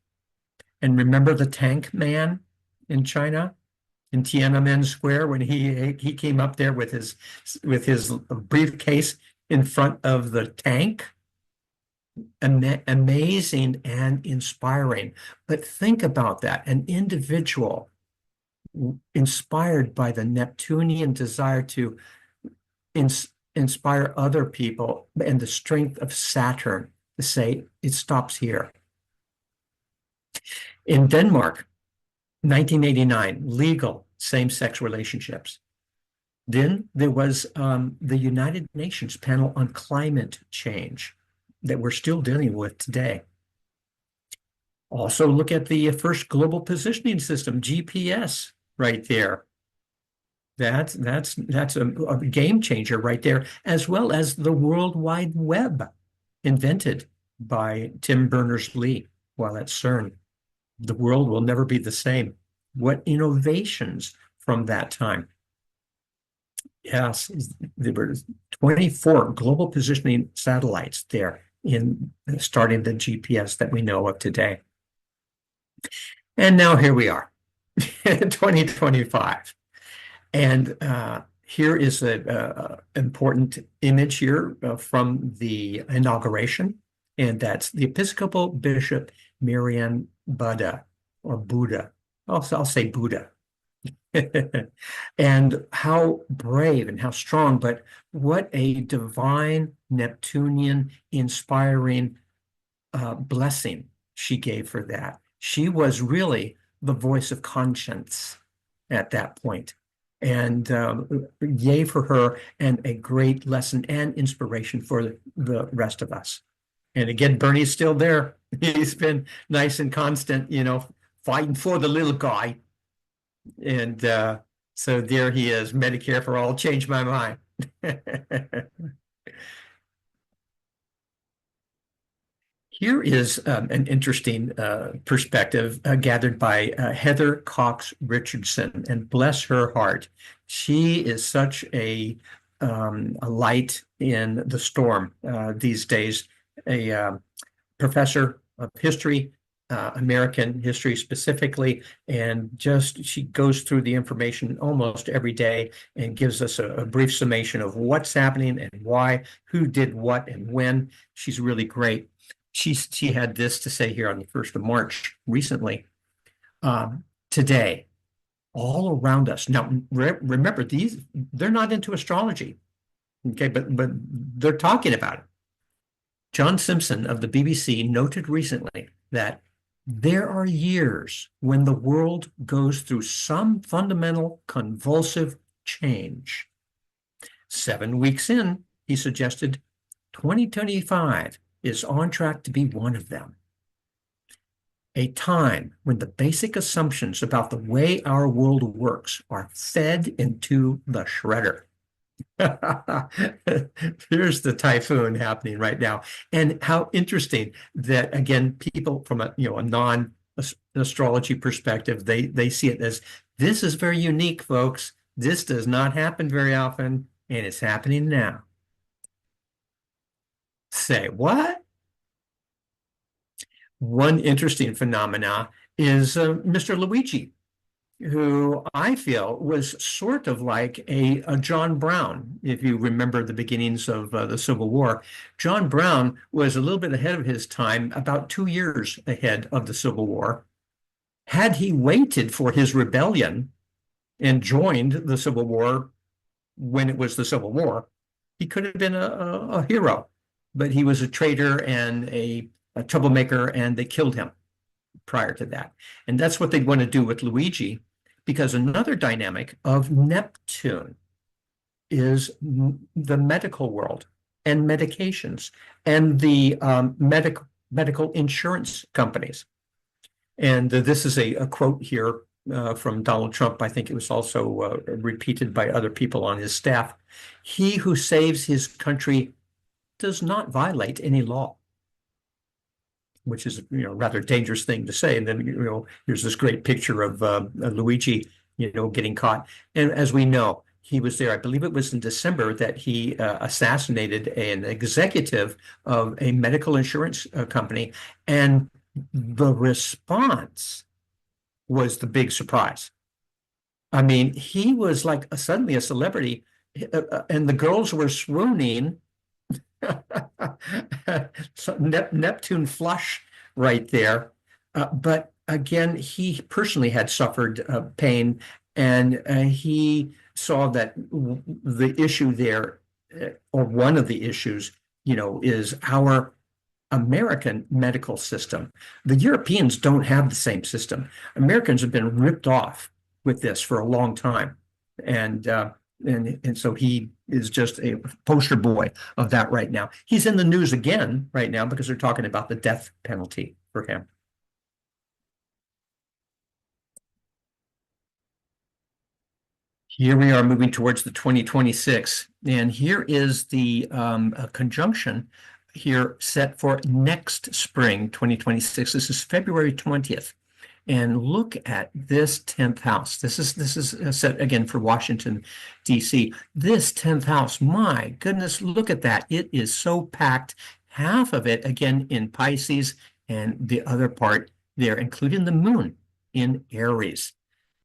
B: And remember the tank man in China, in Tiananmen Square, when he came up there with his briefcase in front of the tank? Amazing and inspiring. But think about that, an individual inspired by the Neptunian desire to inspire other people and the strength of Saturn to say it stops here. In Denmark, 1989, legal same-sex relationships. Then there was the United Nations panel on climate change that we're still dealing with today. Also look at the first global positioning system, GPS, right there. That's a game changer right there, as well as the World Wide Web invented by Tim Berners-Lee while at CERN. The world will never be the same. What innovations from that time. Yes, there were 24 global positioning satellites there in starting the GPS that we know of today. And now here we are, 2025. And here is an important image here from the inauguration, and that's the Episcopal Bishop Marianne Buddha, or Buddha. I'll say Buddha. And how brave and how strong, but what a divine Neptunian inspiring blessing she gave for that. She was really the voice of conscience at that point, and yay for her, and a great lesson and inspiration for the rest of us. And again, Bernie's still there. He's been nice and constant, fighting for the little guy. And so there he is, Medicare for all, changed my mind. Here is an interesting perspective gathered by Heather Cox Richardson, and bless her heart. She is such a light in the storm these days, a professor of history American history specifically, and just she goes through the information almost every day and gives us a brief summation of what's happening and why, who did what and when. She's really great. She had this to say here on the 1st of March recently. Today, all around us. Now, remember, they're not into astrology, okay, but they're talking about it. John Simpson of the BBC noted recently that there are years when the world goes through some fundamental convulsive change. 7 weeks in, he suggested 2025 is on track to be one of them. A time when the basic assumptions about the way our world works are fed into the shredder. Here's the typhoon happening right now. And how interesting that, again, people from a non-astrology perspective, they see it as, this is very unique, folks. This does not happen very often, and it's happening now. Say what? One interesting phenomena is Mr. Luigi, who I feel was sort of like a John Brown. If you remember the beginnings of the Civil War, John Brown was a little bit ahead of his time, about 2 years ahead of the Civil War. Had he waited for his rebellion and joined the Civil War when it was the Civil War, he could have been a hero. But he was a traitor and a troublemaker, and they killed him prior to that. And that's what they'd want to do with Luigi, because another dynamic of Neptune is the medical world and medications and the medical insurance companies. And this is a quote here from Donald Trump. I think it was also repeated by other people on his staff. He who saves his country does not violate any law, which is a rather dangerous thing to say. And then here's this great picture of Luigi getting caught. And as we know, he was there. I believe it was in December that he assassinated an executive of a medical insurance company, and the response was the big surprise. I mean, he was like suddenly a celebrity, and the girls were swooning. So Neptune flush right there. But again, he personally had suffered pain, and he saw that the issue there, or one of the issues, is our American medical system. The Europeans don't have the same system. Americans have been ripped off with this for a long time. And so he is just a poster boy of that right now. He's in the news again right now because they're talking about the death penalty for him. Here we are moving towards the 2026, and here is the conjunction here set for next spring, 2026. This is February 20th. And look at this 10th house. This is set again for Washington, D.C. This 10th house, my goodness, look at that. It is so packed. Half of it, again, in Pisces, and the other part there, including the moon in Aries.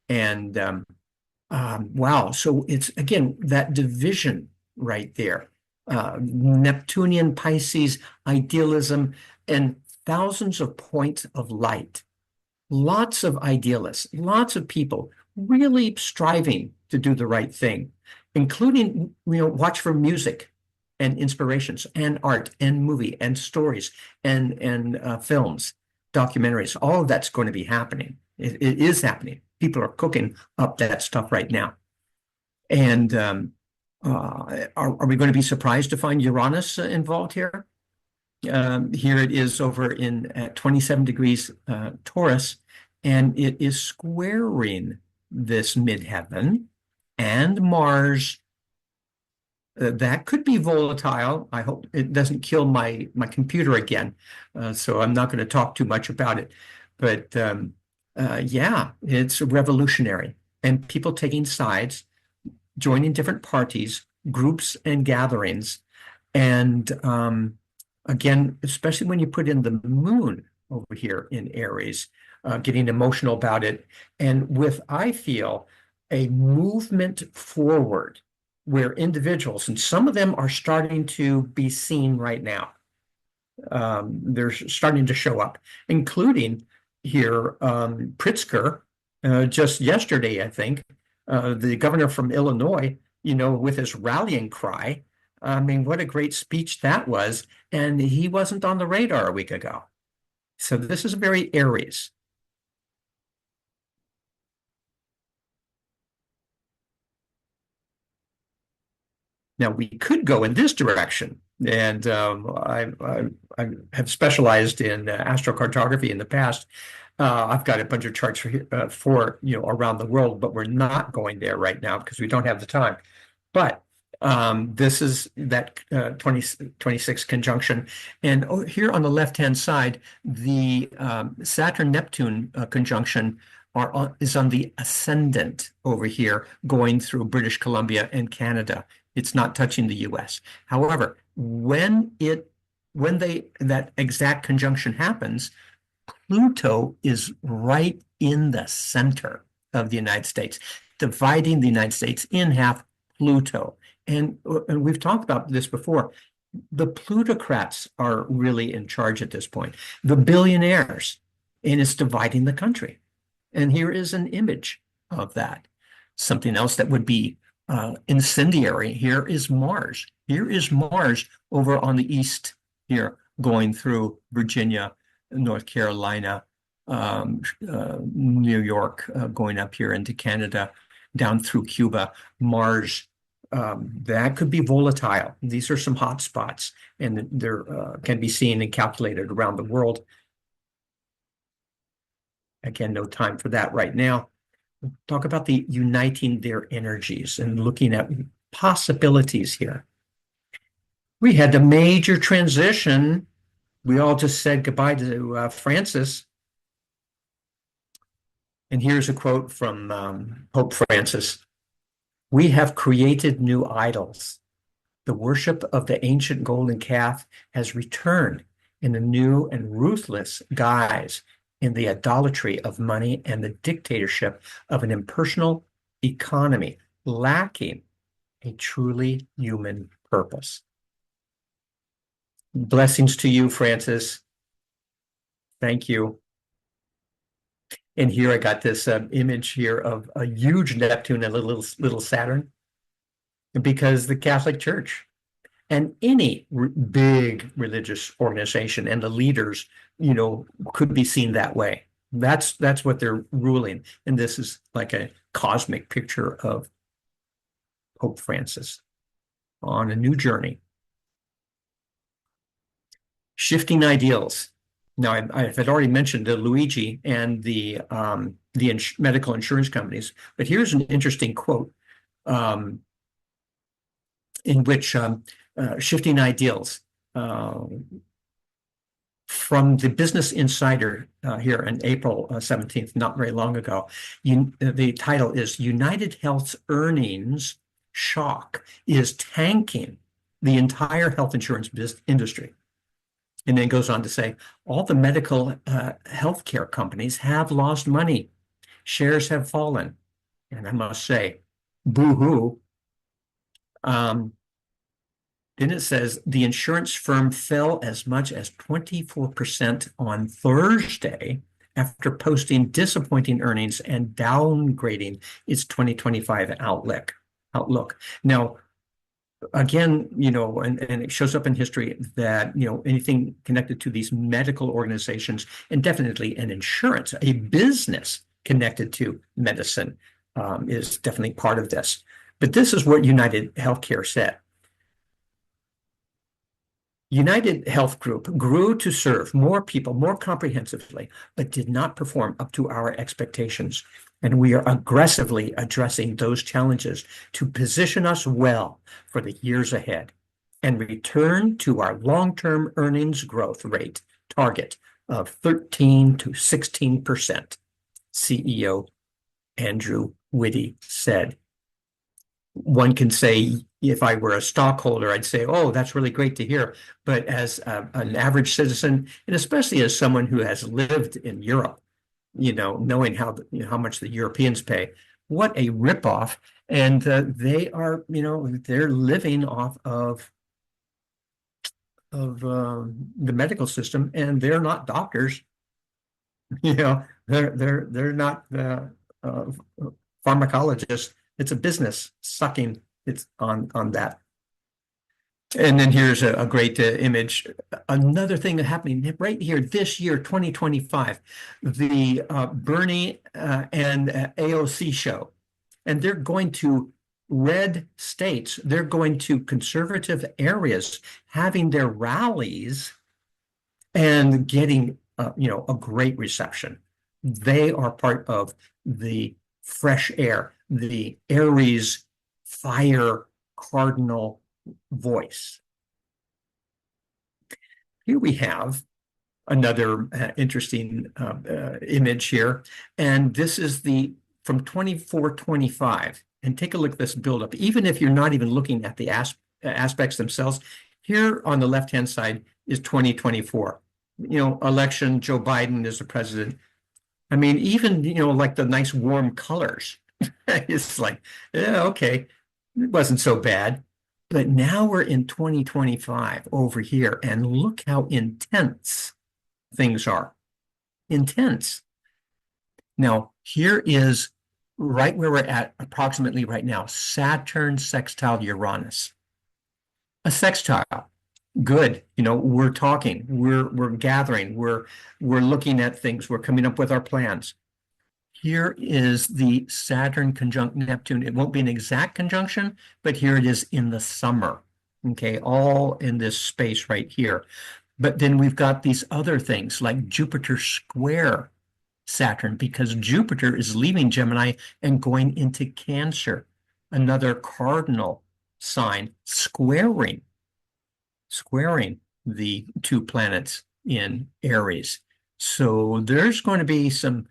B: And wow, so it's, again, that division right there. Neptunian Pisces, idealism, and thousands of points of light. Lots of idealists, lots of people really striving to do the right thing, including, watch for music and inspirations and art and movie and stories and films, documentaries. All of that's going to be happening. It is happening. People are cooking up that stuff right now. And are we going to be surprised to find Uranus involved here? Here it is over at 27 degrees Taurus, and it is squaring this midheaven and Mars. That could be volatile. I hope it doesn't kill my computer again, so I'm not going to talk too much about it. But yeah, it's revolutionary, and people taking sides, joining different parties, groups, and gatherings, and again, especially when you put in the moon over here in Aries, getting emotional about it. And with, I feel, a movement forward where individuals, and some of them are starting to be seen right now. They're starting to show up, including here, Pritzker, just yesterday, I think, the governor from Illinois, with his rallying cry. I mean, what a great speech that was. And he wasn't on the radar a week ago. So this is very Aries. Now we could go in this direction, and I have specialized in astrocartography in the past. I've got a bunch of charts for around the world, but we're not going there right now because we don't have the time. But this is that 26 conjunction, and here on the left-hand side, the Saturn Neptune conjunction is on the ascendant over here, going through British Columbia and Canada. It's not touching the US. However, when that exact conjunction happens, Pluto is right in the center of the United States, dividing the United States in half. Pluto. And we've talked about this before. The plutocrats are really in charge at this point, the billionaires, and it's dividing the country. And here is an image of that. Something else that would be incendiary here is Mars. Here is Mars over on the east here, going through Virginia, North Carolina, New York, going up here into Canada, down through Cuba. Mars, that could be volatile. These are some hot spots, and they're can be seen and calculated around the world. Again, no time for that right now. Talk about the uniting their energies and looking at possibilities here. We had a major transition. We all just said goodbye to Francis. And here's a quote from Pope Francis. "We have created new idols. The worship of the ancient golden calf has returned in a new and ruthless guise, in the idolatry of money and the dictatorship of an impersonal economy, lacking a truly human purpose." Blessings to you, Francis. Thank you. And here I got this image here of a huge Neptune and a little Saturn, because the Catholic Church and any big religious organization and the leaders, could be seen that way. That's what they're ruling. And this is like a cosmic picture of Pope Francis on a new journey. Shifting ideals. Now, I've already mentioned the Luigi and the medical insurance companies, but here's an interesting quote in which shifting ideals from the Business Insider here on April 17th, not very long ago. The title is "United Health's Earnings Shock is Tanking the Entire Health Insurance Industry." And then goes on to say, all the medical healthcare companies have lost money. Shares have fallen. And I must say, boo-hoo. Then it says the insurance firm fell as much as 24% on Thursday after posting disappointing earnings and downgrading its 2025 outlook. Now, again, and it shows up in history that, anything connected to these medical organizations, and definitely an insurance, a business connected to medicine, is definitely part of this. But this is what United Healthcare said. United Health Group grew to serve more people more comprehensively, but did not perform up to our expectations. And we are aggressively addressing those challenges to position us well for the years ahead and return to our long-term earnings growth rate target of 13 to 16%, CEO Andrew Whitty said. one can say, if I were a stockholder, I'd say, oh, that's really great to hear. But as an average citizen, and especially as someone who has lived in Europe, knowing how much the Europeans pay, what a ripoff. And they are, they're living off of the medical system, and they're not doctors. They're not uh, pharmacologists. It's a business sucking it's on that. And then here's a great image. Another thing happening right here this year, 2025, the Bernie and AOC show. And they're going to red states, they're going to conservative areas, having their rallies and getting a great reception. They are part of the fresh air, the Aries fire cardinal voice. Here we have another interesting image here, and this is the from 24-25. And take a look at this buildup. Even if you're not even looking at the aspects themselves, here on the left-hand side is 2024. Election, Joe Biden is the president. I mean, even, like the nice warm colors. It's like, yeah, okay, it wasn't so bad. But now we're in 2025 over here, and look how intense things are. Intense. Now, here is right where we're at approximately right now, Saturn sextile Uranus. A sextile. Good. We're talking, we're gathering, we're looking at things, we're coming up with our plans. Here is the Saturn conjunct Neptune. It won't be an exact conjunction, but here it is in the summer. Okay, all in this space right here. But then we've got these other things like Jupiter square Saturn, because Jupiter is leaving Gemini and going into Cancer, another cardinal sign, squaring the two planets in Aries. So there's going to be some,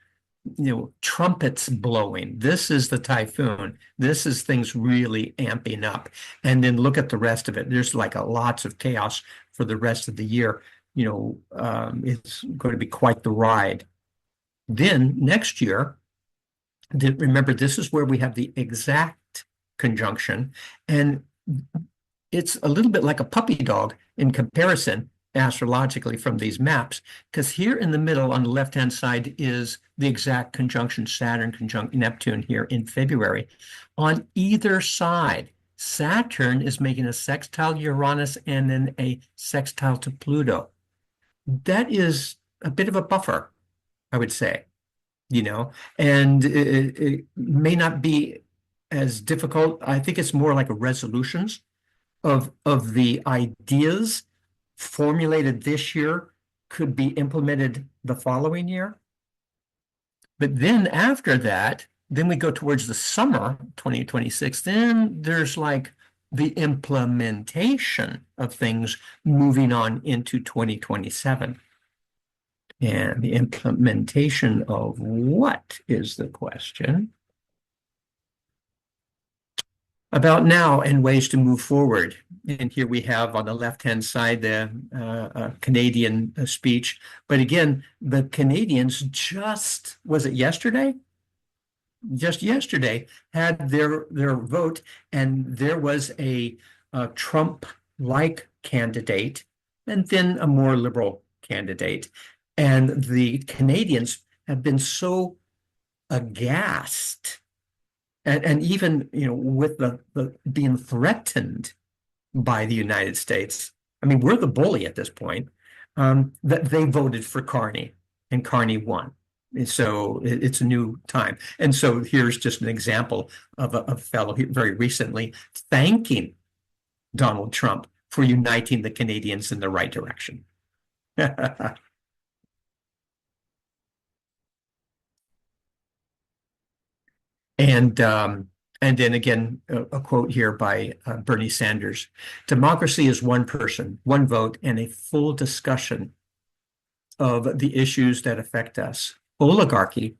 B: trumpets blowing. This is the typhoon. This is things really amping up. And then look at the rest of it. There's like lots of chaos for the rest of the year. It's going to be quite the ride. Then next year, remember, this is where we have the exact conjunction, and it's a little bit like a puppy dog in comparison astrologically from these maps, because here in the middle on the left-hand side is the exact conjunction, Saturn conjunct Neptune here in February. On either side, Saturn is making a sextile Uranus and then a sextile to Pluto. That is a bit of a buffer, I would say, and it may not be as difficult. I think it's more like a resolutions of the ideas formulated this year could be implemented the following year. But then after that, then we go towards the summer 2026. Then there's like the implementation of things moving on into 2027. And the implementation of what is the question? About now and ways to move forward. And here we have on the left-hand side the Canadian speech. But again, the Canadians was it yesterday? Just yesterday had their vote, and there was a Trump-like candidate and then a more liberal candidate. And the Canadians have been so aghast and even with the being threatened by the United States. I mean, we're the bully at this point. That they voted for Carney, and Carney won. And so it's a new time. And so here's just an example of a fellow very recently thanking Donald Trump for uniting the Canadians in the right direction. And then again, a quote here by Bernie Sanders: "Democracy is one person, one vote, and a full discussion of the issues that affect us. Oligarchy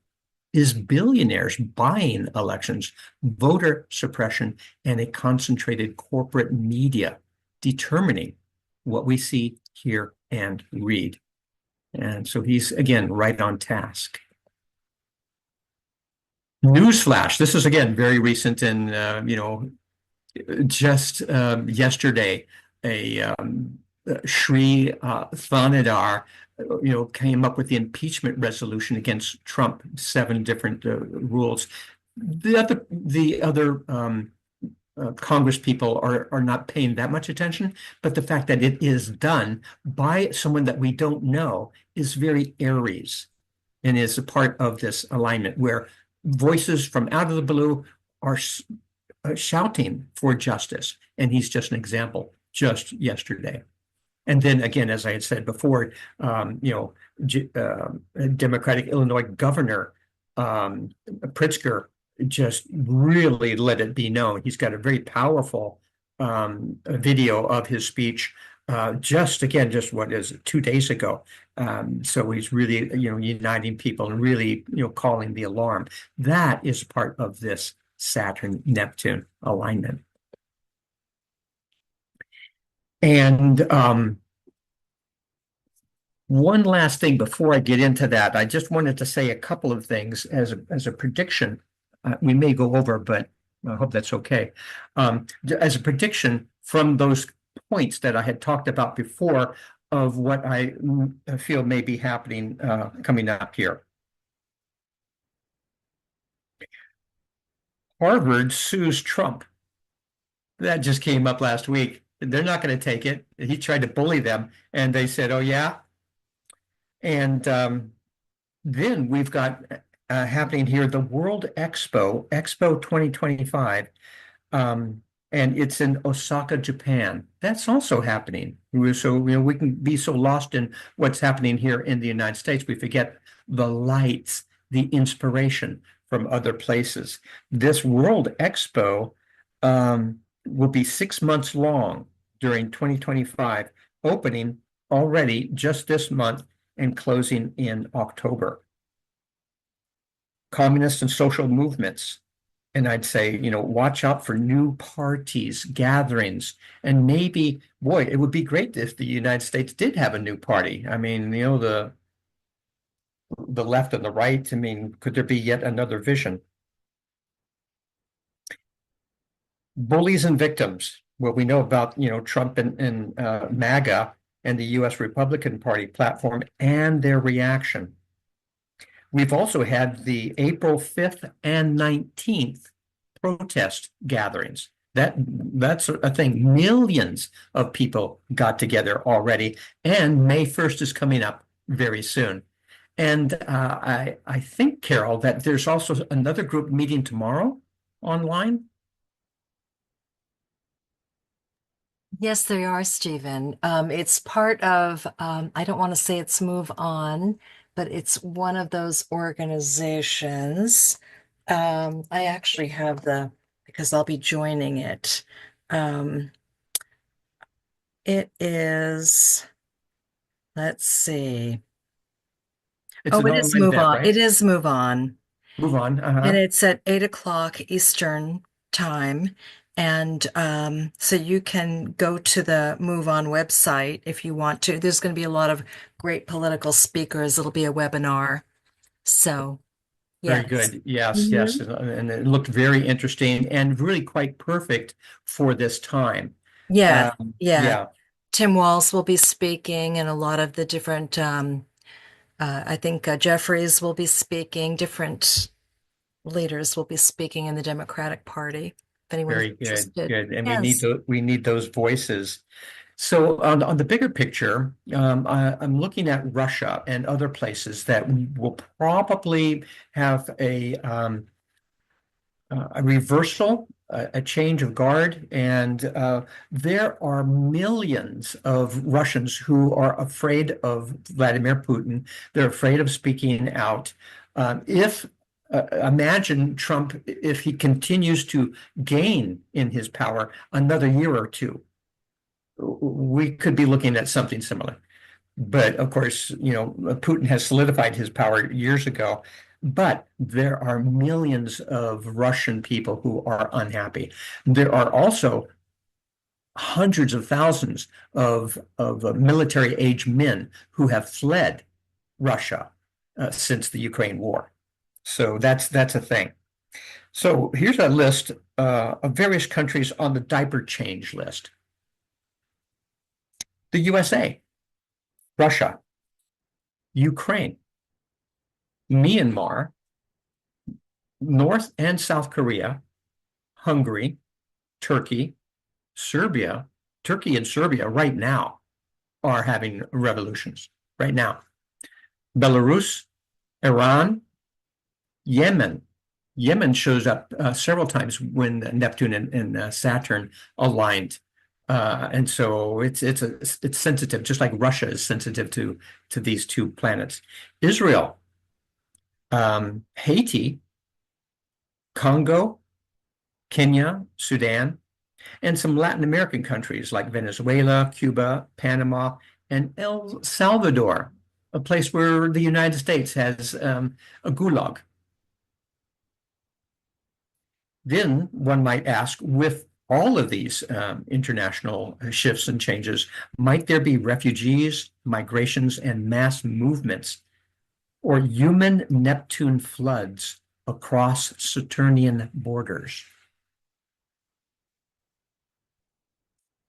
B: is billionaires buying elections, voter suppression, and a concentrated corporate media determining what we see, hear, and read. And so he's, again, right on task. Newsflash. This is, again, very recent and, just yesterday, a Sri Thanadar, came up with the impeachment resolution against Trump, 7 different rules. The other Congress people are not paying that much attention, but the fact that it is done by someone that we don't know is very Aries and is a part of this alignment where voices from out of the blue are shouting for justice. And he's just an example just yesterday. And then again, as I had said before, Democratic Illinois Governor Pritzker just really let it be known. He's got a very powerful video of his speech just what is it, 2 days ago. So he's really, uniting people and really, calling the alarm. That is part of this Saturn Neptune alignment. And one last thing before I get into that, I just wanted to say a couple of things as a prediction. We may go over, but I hope that's okay. As a prediction from those points that I had talked about before of what I feel may be happening coming up here. Harvard sues Trump. That just came up last week. They're not going to take it. He tried to bully them, and they said, "Oh yeah." And then we've got happening here the World Expo 2025, and it's in Osaka, Japan. That's also happening. So we can be so lost in what's happening here in the United States, we forget the lights, the inspiration from other places. This World Expo will be 6 months long during 2025, opening already just this month and closing in October. Communist and social movements. And I'd say, watch out for new parties, gatherings, and maybe, boy, it would be great if the United States did have a new party. I mean, the left and the right. I mean, could there be yet another vision? Bullies and victims. Well, we know about, Trump and MAGA and the U.S. Republican Party platform and their reaction. We've also had the April 5th and 19th protest gatherings. That's a thing. Millions of people got together already, and May 1st is coming up very soon. And I think, Carol, that there's also another group meeting tomorrow online.
A: Yes, they are, Stephen. It's part of, I don't want to say it's Move On, but it's one of those organizations. I actually have because I'll be joining it. It is, let's see.
B: It's
A: Oh,
B: an
A: it is
B: online
A: Move
B: event,
A: On. It
B: right?
A: is Move On.
B: Move on.
A: And it's at 8 o'clock Eastern time. And so you can go to the Move On website if you want to. There's going to be a lot of great political speakers. It'll be a webinar. So,
B: Very
A: yes.
B: good. Yes, yes.
A: Mhm.
B: And it looked very interesting and really quite perfect for this time.
A: Yeah, yeah.
B: Yeah,
A: Tim Walz will be speaking, and a lot of the different, I think Jeffries will be speaking, different leaders will be speaking in the Democratic Party, if anyone's
B: very good,
A: interested.
B: good. And
A: Yes.
B: we need those voices. So on the bigger picture, I'm looking at Russia and other places that will probably have a reversal, a change of guard, and there are millions of Russians who are afraid of Vladimir Putin. They're afraid of speaking out. If imagine Trump, if he continues to gain in his power another year or two, we could be looking at something similar. But of course, Putin has solidified his power years ago. But there are millions of Russian people who are unhappy. There are also hundreds of thousands of military age men who have fled Russia since the Ukraine war. So that's a thing. So here's a list of various countries on the diaper change list. The USA, Russia, Ukraine, Myanmar, North and South Korea, Hungary, Turkey, Serbia. Turkey and Serbia right now are having revolutions right now. Belarus, Iran, Yemen. Yemen shows up several times when Neptune and Saturn aligned. And so it's sensitive, just like Russia is sensitive to these two planets. Israel, Haiti, Congo, Kenya, Sudan, and some Latin American countries like Venezuela, Cuba, Panama, and El Salvador, a place where the United States has a gulag. Then one might ask, with all of these international shifts and changes, might there be refugees, migrations, and mass movements, or human Neptune floods across Saturnian borders?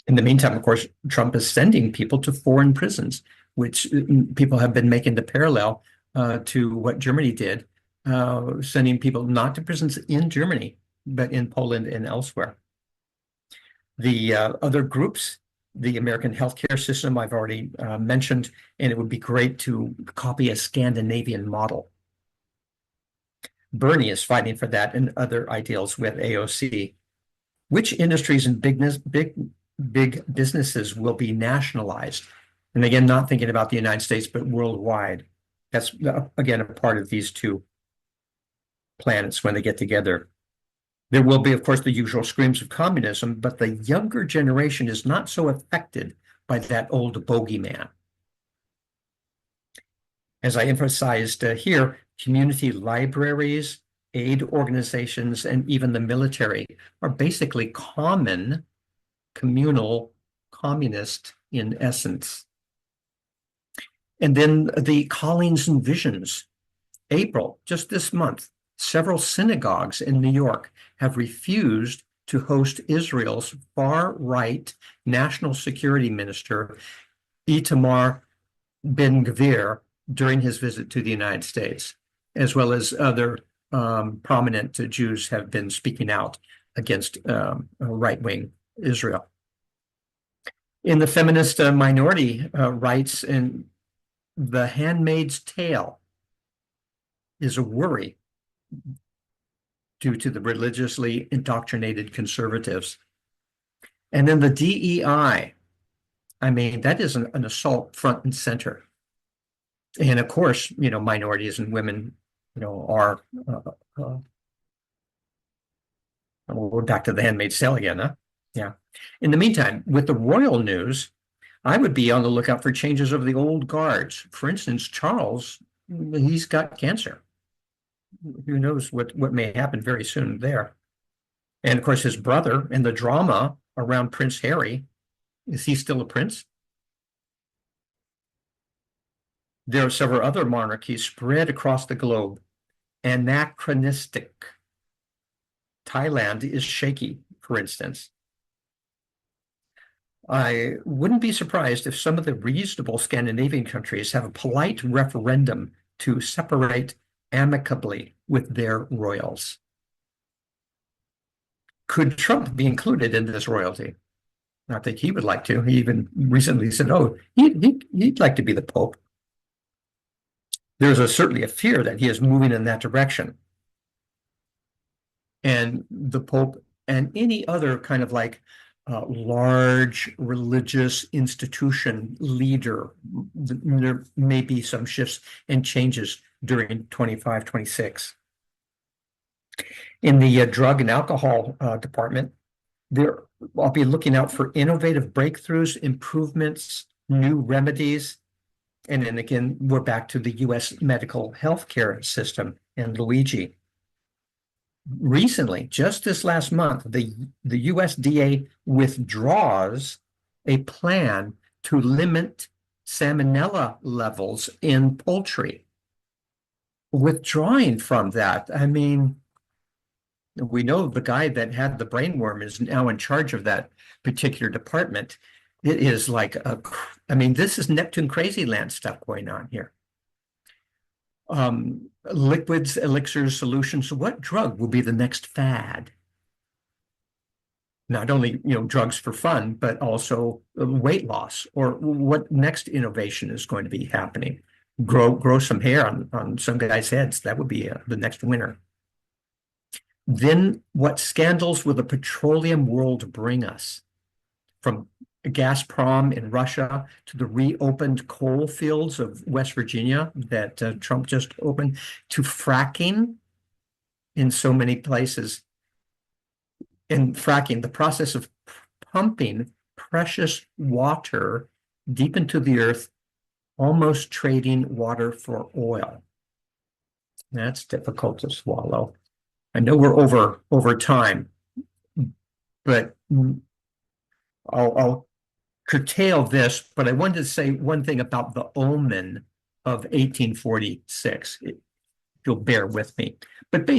B: In the meantime, of course, Trump is sending people to foreign prisons, which people have been making the parallel to what Germany did, sending people not to prisons in Germany, but in Poland and elsewhere. The other groups, the American healthcare system, I've already mentioned, and it would be great to copy a Scandinavian model. Bernie is fighting for that and other ideals with AOC. Which industries and big businesses will be nationalized? And again, not thinking about the United States, but worldwide. That's, again, a part of these two planets when they get together. There will be, of course, the usual screams of communism, but the younger generation is not so affected by that old bogeyman. As I emphasized here, community libraries, aid organizations, and even the military are basically common, communal, communist in essence. And then the callings and visions. April, just this month, several synagogues in New York have refused to host Israel's far-right national security minister, Itamar Ben-Gvir, during his visit to the United States, as well as other prominent Jews have been speaking out against right-wing Israel. In the feminist minority rights, and The Handmaid's Tale is a worry due to the religiously indoctrinated conservatives. And then the DEI, I mean, that is an assault front and center. And of course, minorities and women, are, we're back to The Handmaid's Tale again, huh? Yeah. In the meantime, with the royal news, I would be on the lookout for changes of the old guards. For instance, Charles, he's got cancer. Who knows what may happen very soon there. And of course, his brother and the drama around Prince Harry. Is he still a prince? There are several other monarchies spread across the globe. Anachronistic. Thailand is shaky, for instance. I wouldn't be surprised if some of the reasonable Scandinavian countries have a polite referendum to separate amicably with their royals. Could Trump be included in this royalty? I think he would like to. He even recently said, oh, he'd like to be the Pope. There's certainly a fear that he is moving in that direction. And the Pope and any other kind of large religious institution leader, there may be some shifts and changes during 25, 26. In the drug and alcohol department, I'll be looking out for innovative breakthroughs, improvements, new remedies. And then again, we're back to the U.S. medical healthcare system. and Luigi. Recently, just this last month, the USDA withdraws a plan to limit salmonella levels in poultry. Withdrawing from that, I mean, we know the guy that had the brainworm is now in charge of that particular department. It is like I mean, this is Neptune crazy land stuff going on here. Liquids, elixirs, solutions. What drug will be the next fad? Not only, drugs for fun, but also weight loss, or what next innovation is going to be happening? Grow some hair on some guys' heads. That would be the next winner. Then what scandals will the petroleum world bring us? From Gazprom in Russia to the reopened coal fields of West Virginia that Trump just opened, to fracking in so many places. In fracking, the process of pumping precious water deep into the earth, almost trading water for oil. That's difficult to swallow. I know we're over time, but I'll curtail this, but I wanted to say one thing about the omen of 1846. If you'll bear with me. But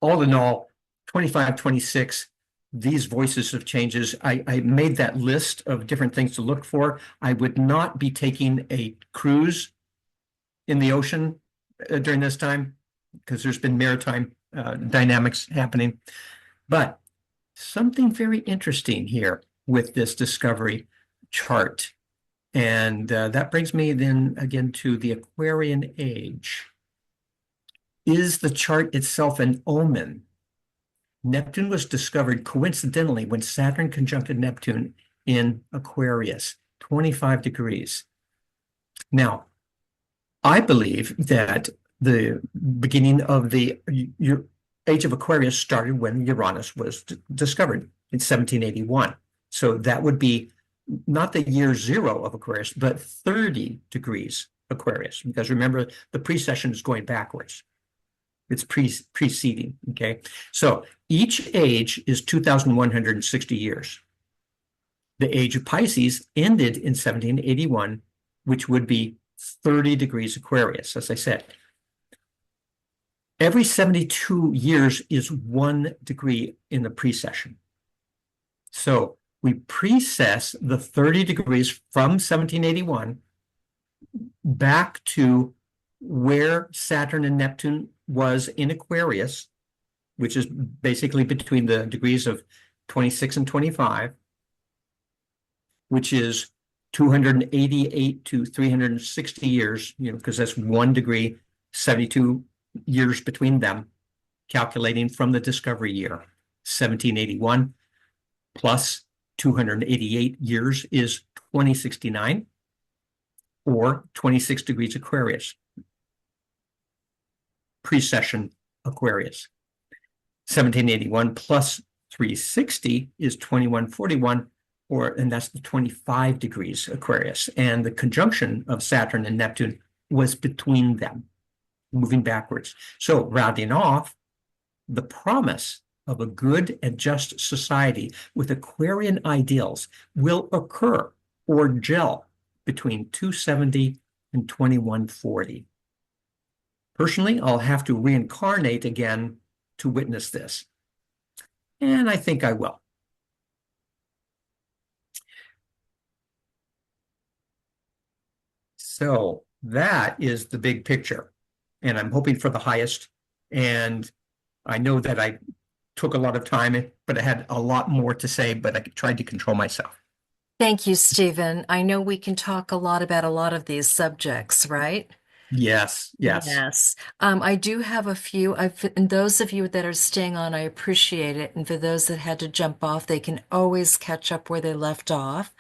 B: all in all, 25, 26, these voices of changes, I made that list of different things to look for. I would not be taking a cruise in the ocean during this time because there's been maritime dynamics happening. But something very interesting here with this discovery chart. And that brings me then again to the Aquarian age. Is the chart itself an omen? Neptune was discovered coincidentally when Saturn conjuncted Neptune in Aquarius, 25 degrees. Now, I believe that the beginning of the age of Aquarius started when Uranus was discovered in 1781. So that would be not the year zero of Aquarius, but 30 degrees Aquarius, because remember, the precession is going backwards. It's preceding, okay? So each age is 2,160 years. The age of Pisces ended in 1781, which would be 30 degrees Aquarius, as I said. Every 72 years is 1 degree in the precession. So we precess the 30 degrees from 1781 back to where Saturn and Neptune was in Aquarius, which is basically between the degrees of 26 and 25, which is 288 to 360 years, because that's 1 degree, 72 years between them, calculating from the discovery year. 1781 plus 288 years is 2069, or 26 degrees Aquarius. Precession Aquarius. 1781 plus 360 is 2141, and that's the 25 degrees Aquarius. And the conjunction of Saturn and Neptune was between them, moving backwards. So rounding off, the promise of a good and just society with Aquarian ideals will occur or gel between 270 and 2140. Personally, I'll have to reincarnate again to witness this. And I think I will. So that is the big picture. And I'm hoping for the highest. And I know that I took a lot of time, but I had a lot more to say, but I tried to control myself.
A: Thank you, Stephen. I know we can talk a lot about a lot of these subjects, right?
B: Yes, yes.
A: Yes. I do have a few. And those of you that are staying on, I appreciate it. And for those that had to jump off, they can always catch up where they left off.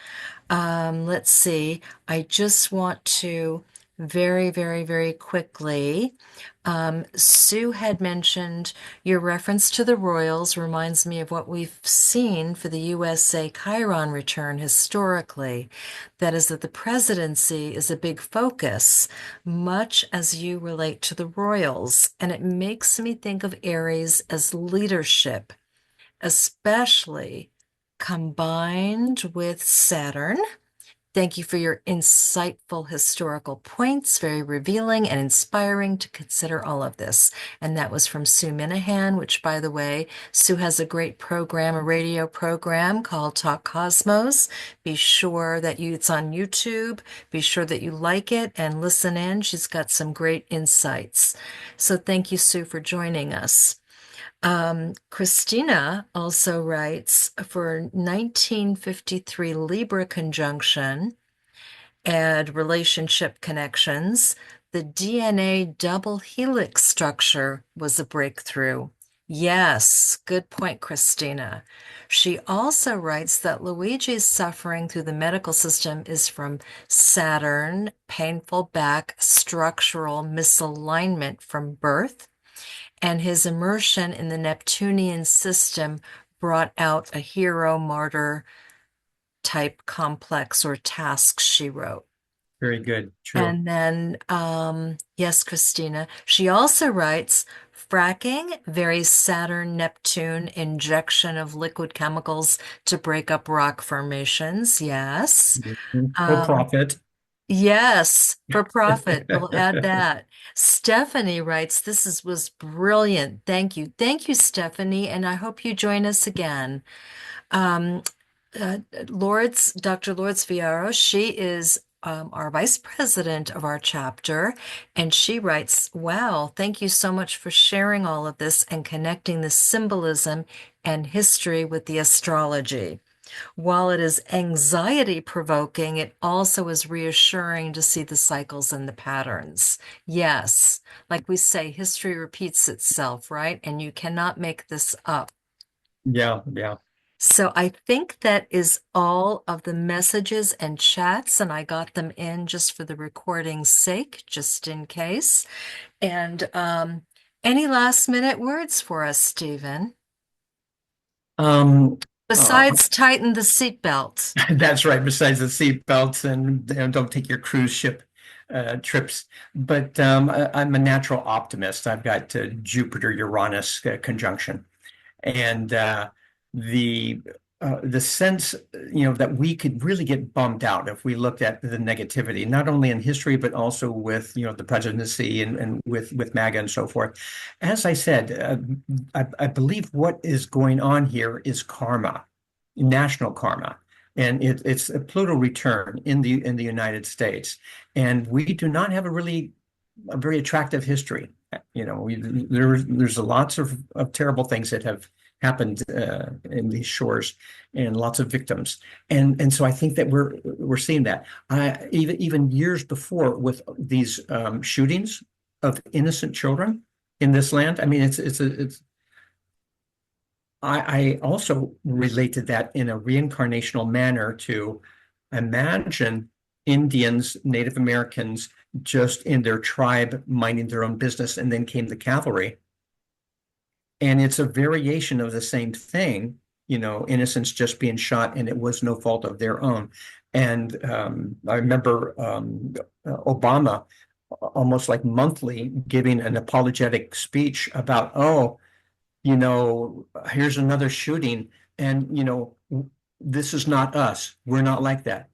A: Let's see. I just want to very, very, very quickly. Sue had mentioned your reference to the royals reminds me of what we've seen for the USA Chiron return historically. That is, that the presidency is a big focus, much as you relate to the royals. And it makes me think of Aries as leadership, especially combined with Saturn. Thank you for your insightful historical points, very revealing and inspiring to consider all of this. And that was from Sue Minahan, which, by the way, Sue has a great program, a radio program called Talk Cosmos. Be sure that it's on YouTube. Be sure that you like it and listen in. She's got some great insights. So thank you, Sue, for joining us. Christina also writes for 1953 Libra conjunction, add relationship connections. The DNA double helix structure was a breakthrough. Yes, good point, Christina. She also writes that Luigi's suffering through the medical system is from Saturn, painful back, structural misalignment from birth, and his immersion in the Neptunian system brought out a hero martyr type complex or task, she wrote.
B: Very good. True.
A: And then, yes, Christina, she also writes fracking, very Saturn Neptune injection of liquid chemicals to break up rock formations. Yes.
B: For
A: Um,
B: profit.
A: Yes, for profit. We'll add that. Stephanie writes, was brilliant. Thank you. Thank you, Stephanie, and I hope you join us again. Um, Dr. Lourdes Viaro, she is our vice president of our chapter, and she writes, wow, thank you so much for sharing all of this and connecting the symbolism and history with the astrology. While it is anxiety provoking, it also is reassuring to see the cycles and the patterns. Yes, like we say, history repeats itself, right? And you cannot make this up.
B: Yeah, yeah.
A: So I think that is all of the messages and chats, and I got them in just for the recording's sake, just in case. And any last minute words for us, Stephen?
B: Um, uh,
A: Besides tighten the seatbelt.
B: that's right. Besides the seat belts and don't take your cruise ship trips. But I'm a natural optimist. I've got Jupiter-Uranus conjunction. And the the sense, that we could really get bummed out if we looked at the negativity, not only in history but also with the presidency and with MAGA and so forth. As I said, I believe what is going on here is karma, national karma. And it's a Pluto return in the United States, and we do not have a very attractive history. There's lots of terrible things that have happened in these shores, and lots of victims. And so I think that we're seeing that. Even years before with these shootings of innocent children in this land. I mean, it's I also related that in a reincarnational manner to imagine Indians, Native Americans just in their tribe minding their own business, and then came the cavalry. And it's a variation of the same thing, innocents just being shot, and it was no fault of their own. And I remember Obama almost like monthly giving an apologetic speech about, oh, here's another shooting, and this is not us. We're not like that.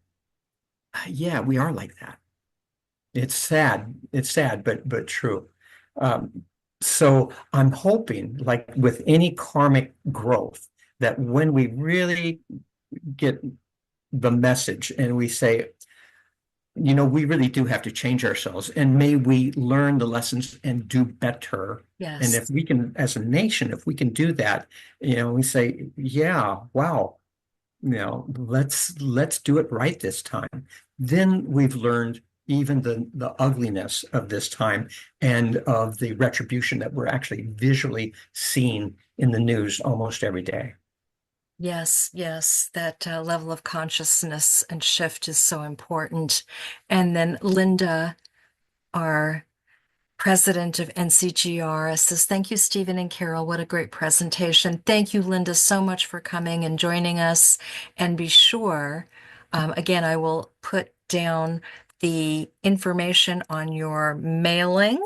B: Yeah, we are like that. It's sad. It's sad, but true. Um, so I'm hoping, like with any karmic growth, that when we really get the message and we say, we really do have to change ourselves, and may we learn the lessons and do better. And
A: Yes.
B: if we can, as a nation, if we can do that, we say, yeah, wow, let's do it right this time. Then we've learned even the ugliness of this time and of the retribution that we're actually visually seeing in the news almost every day.
A: Yes, yes, that level of consciousness and shift is so important. And then Linda our president of NCGR, says, thank you, Stephen and Carol. What a great presentation. Thank you, Linda, so much for coming and joining us. And be sure, again, I will put down the information on your mailing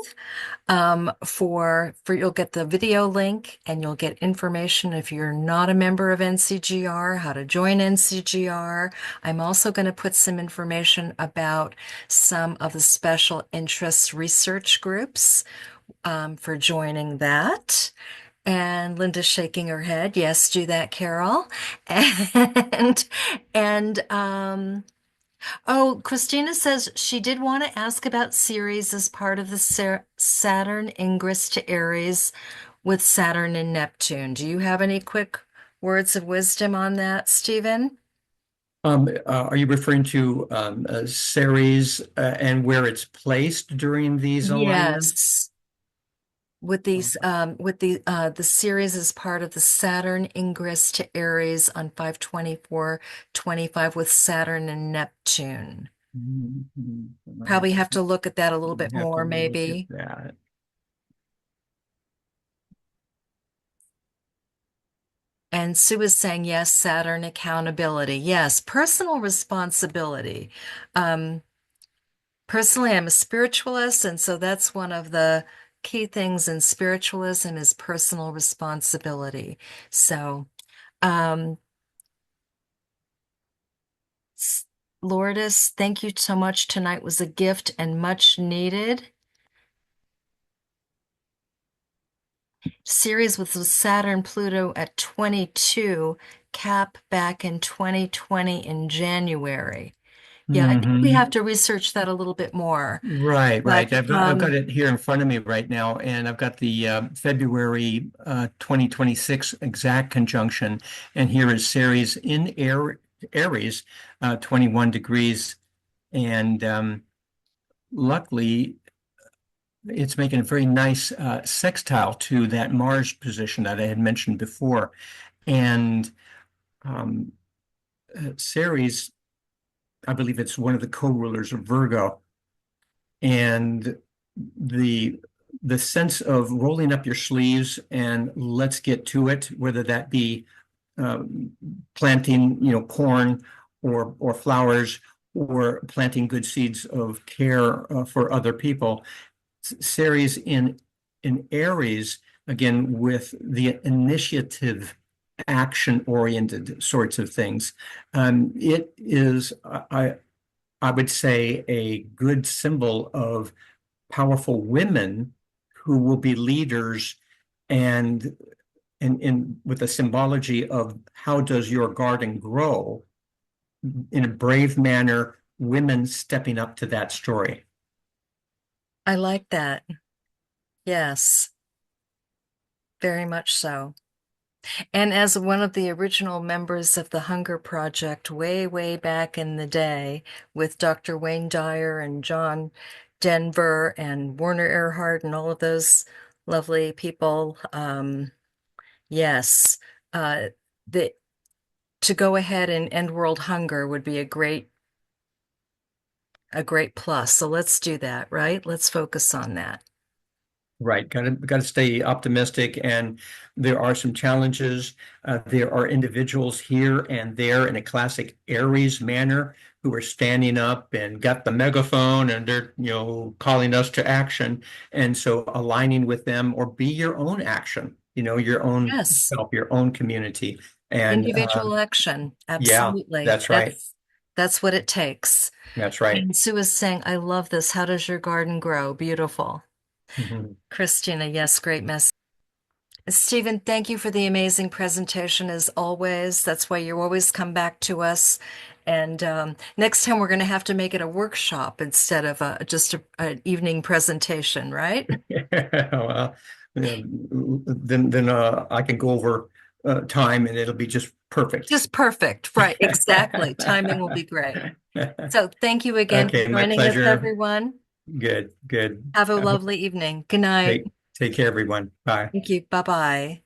A: for you'll get the video link and you'll get information if you're not a member of NCGR, how to join NCGR. I'm also going to put some information about some of the special interests research groups for joining that. And Linda's shaking her head. Yes, do that, Carol. And and oh, Christina says she did want to ask about Ceres as part of the Saturn ingress to Aries with Saturn and Neptune. Do you have any quick words of wisdom on that, Stephen?
B: Are you referring to Ceres and where it's placed during these alignments?
A: Yes. With these, the Ceres is part of the Saturn ingress to Aries on 5/24/25 with Saturn and Neptune.
B: Mhm.
A: Probably have to look at that a little bit
B: I have to
A: more,
B: look at
A: maybe.
B: that.
A: And Sue is saying, yes, Saturn accountability. Yes, personal responsibility. Um, Personally, I'm a spiritualist, and so that's one of the key things in spiritualism is personal responsibility. So, um, Lourdes, thank you so much. Tonight was a gift and much needed. Series with Saturn Pluto at 22, cap back in 2020 in January. Yeah, I think we have
B: Hmm.
A: to research that a little bit more.
B: Right,
A: But
B: right. I've got it here in front of me right now, and I've got the February 2026 exact conjunction, and here is Ceres in Aries, 21 degrees, and luckily it's making a very nice sextile to that Mars position that I had mentioned before, and um, Ceres, I believe it's one of the co-rulers of Virgo. And the the sense of rolling up your sleeves and let's get to it, whether that be um, planting, corn or flowers, or planting good seeds of care for other people. Ceres in Aries, again, with the initiative, action-oriented sorts of things. It is, I would say, a good symbol of powerful women who will be leaders, and with a symbology of how does your garden grow in a brave manner, women stepping up to that story.
A: I like that. Yes, very much so. And as one of the original members of the Hunger Project way, way back in the day with Dr. Wayne Dyer and John Denver and Werner Erhard and all of those lovely people, yes, uh, the, to go ahead and end world hunger would be a great plus. So let's do that, right? Let's focus on that.
B: Right. Got to stay optimistic, and there are some challenges. There are individuals here and there in a classic Aries manner who are standing up and got the megaphone, and they're calling us to action. And so aligning with them, or be your own action, your own
A: Yes.
B: self, your own community. And
A: Individual action.
B: yeah,
A: Absolutely.
B: that's right.
A: That's what it takes.
B: That's right.
A: And Sue is saying, I love this. How does your garden grow? Beautiful.
B: Mhm.
A: Christina, yes, great message. Stephen, thank you for the amazing presentation as always. That's why you always come back to us. And next time we're going to have to make it a workshop instead of just an evening presentation, right?
B: Well, then I can go over time and it'll be just perfect.
A: Just perfect. Right. Exactly. Timing will be great. So thank you again for
B: Okay, my
A: joining us,
B: pleasure.
A: everyone.
B: Good, good.
A: Have a lovely evening. Good night.
B: Take care, everyone. Bye.
A: Thank you. Bye bye.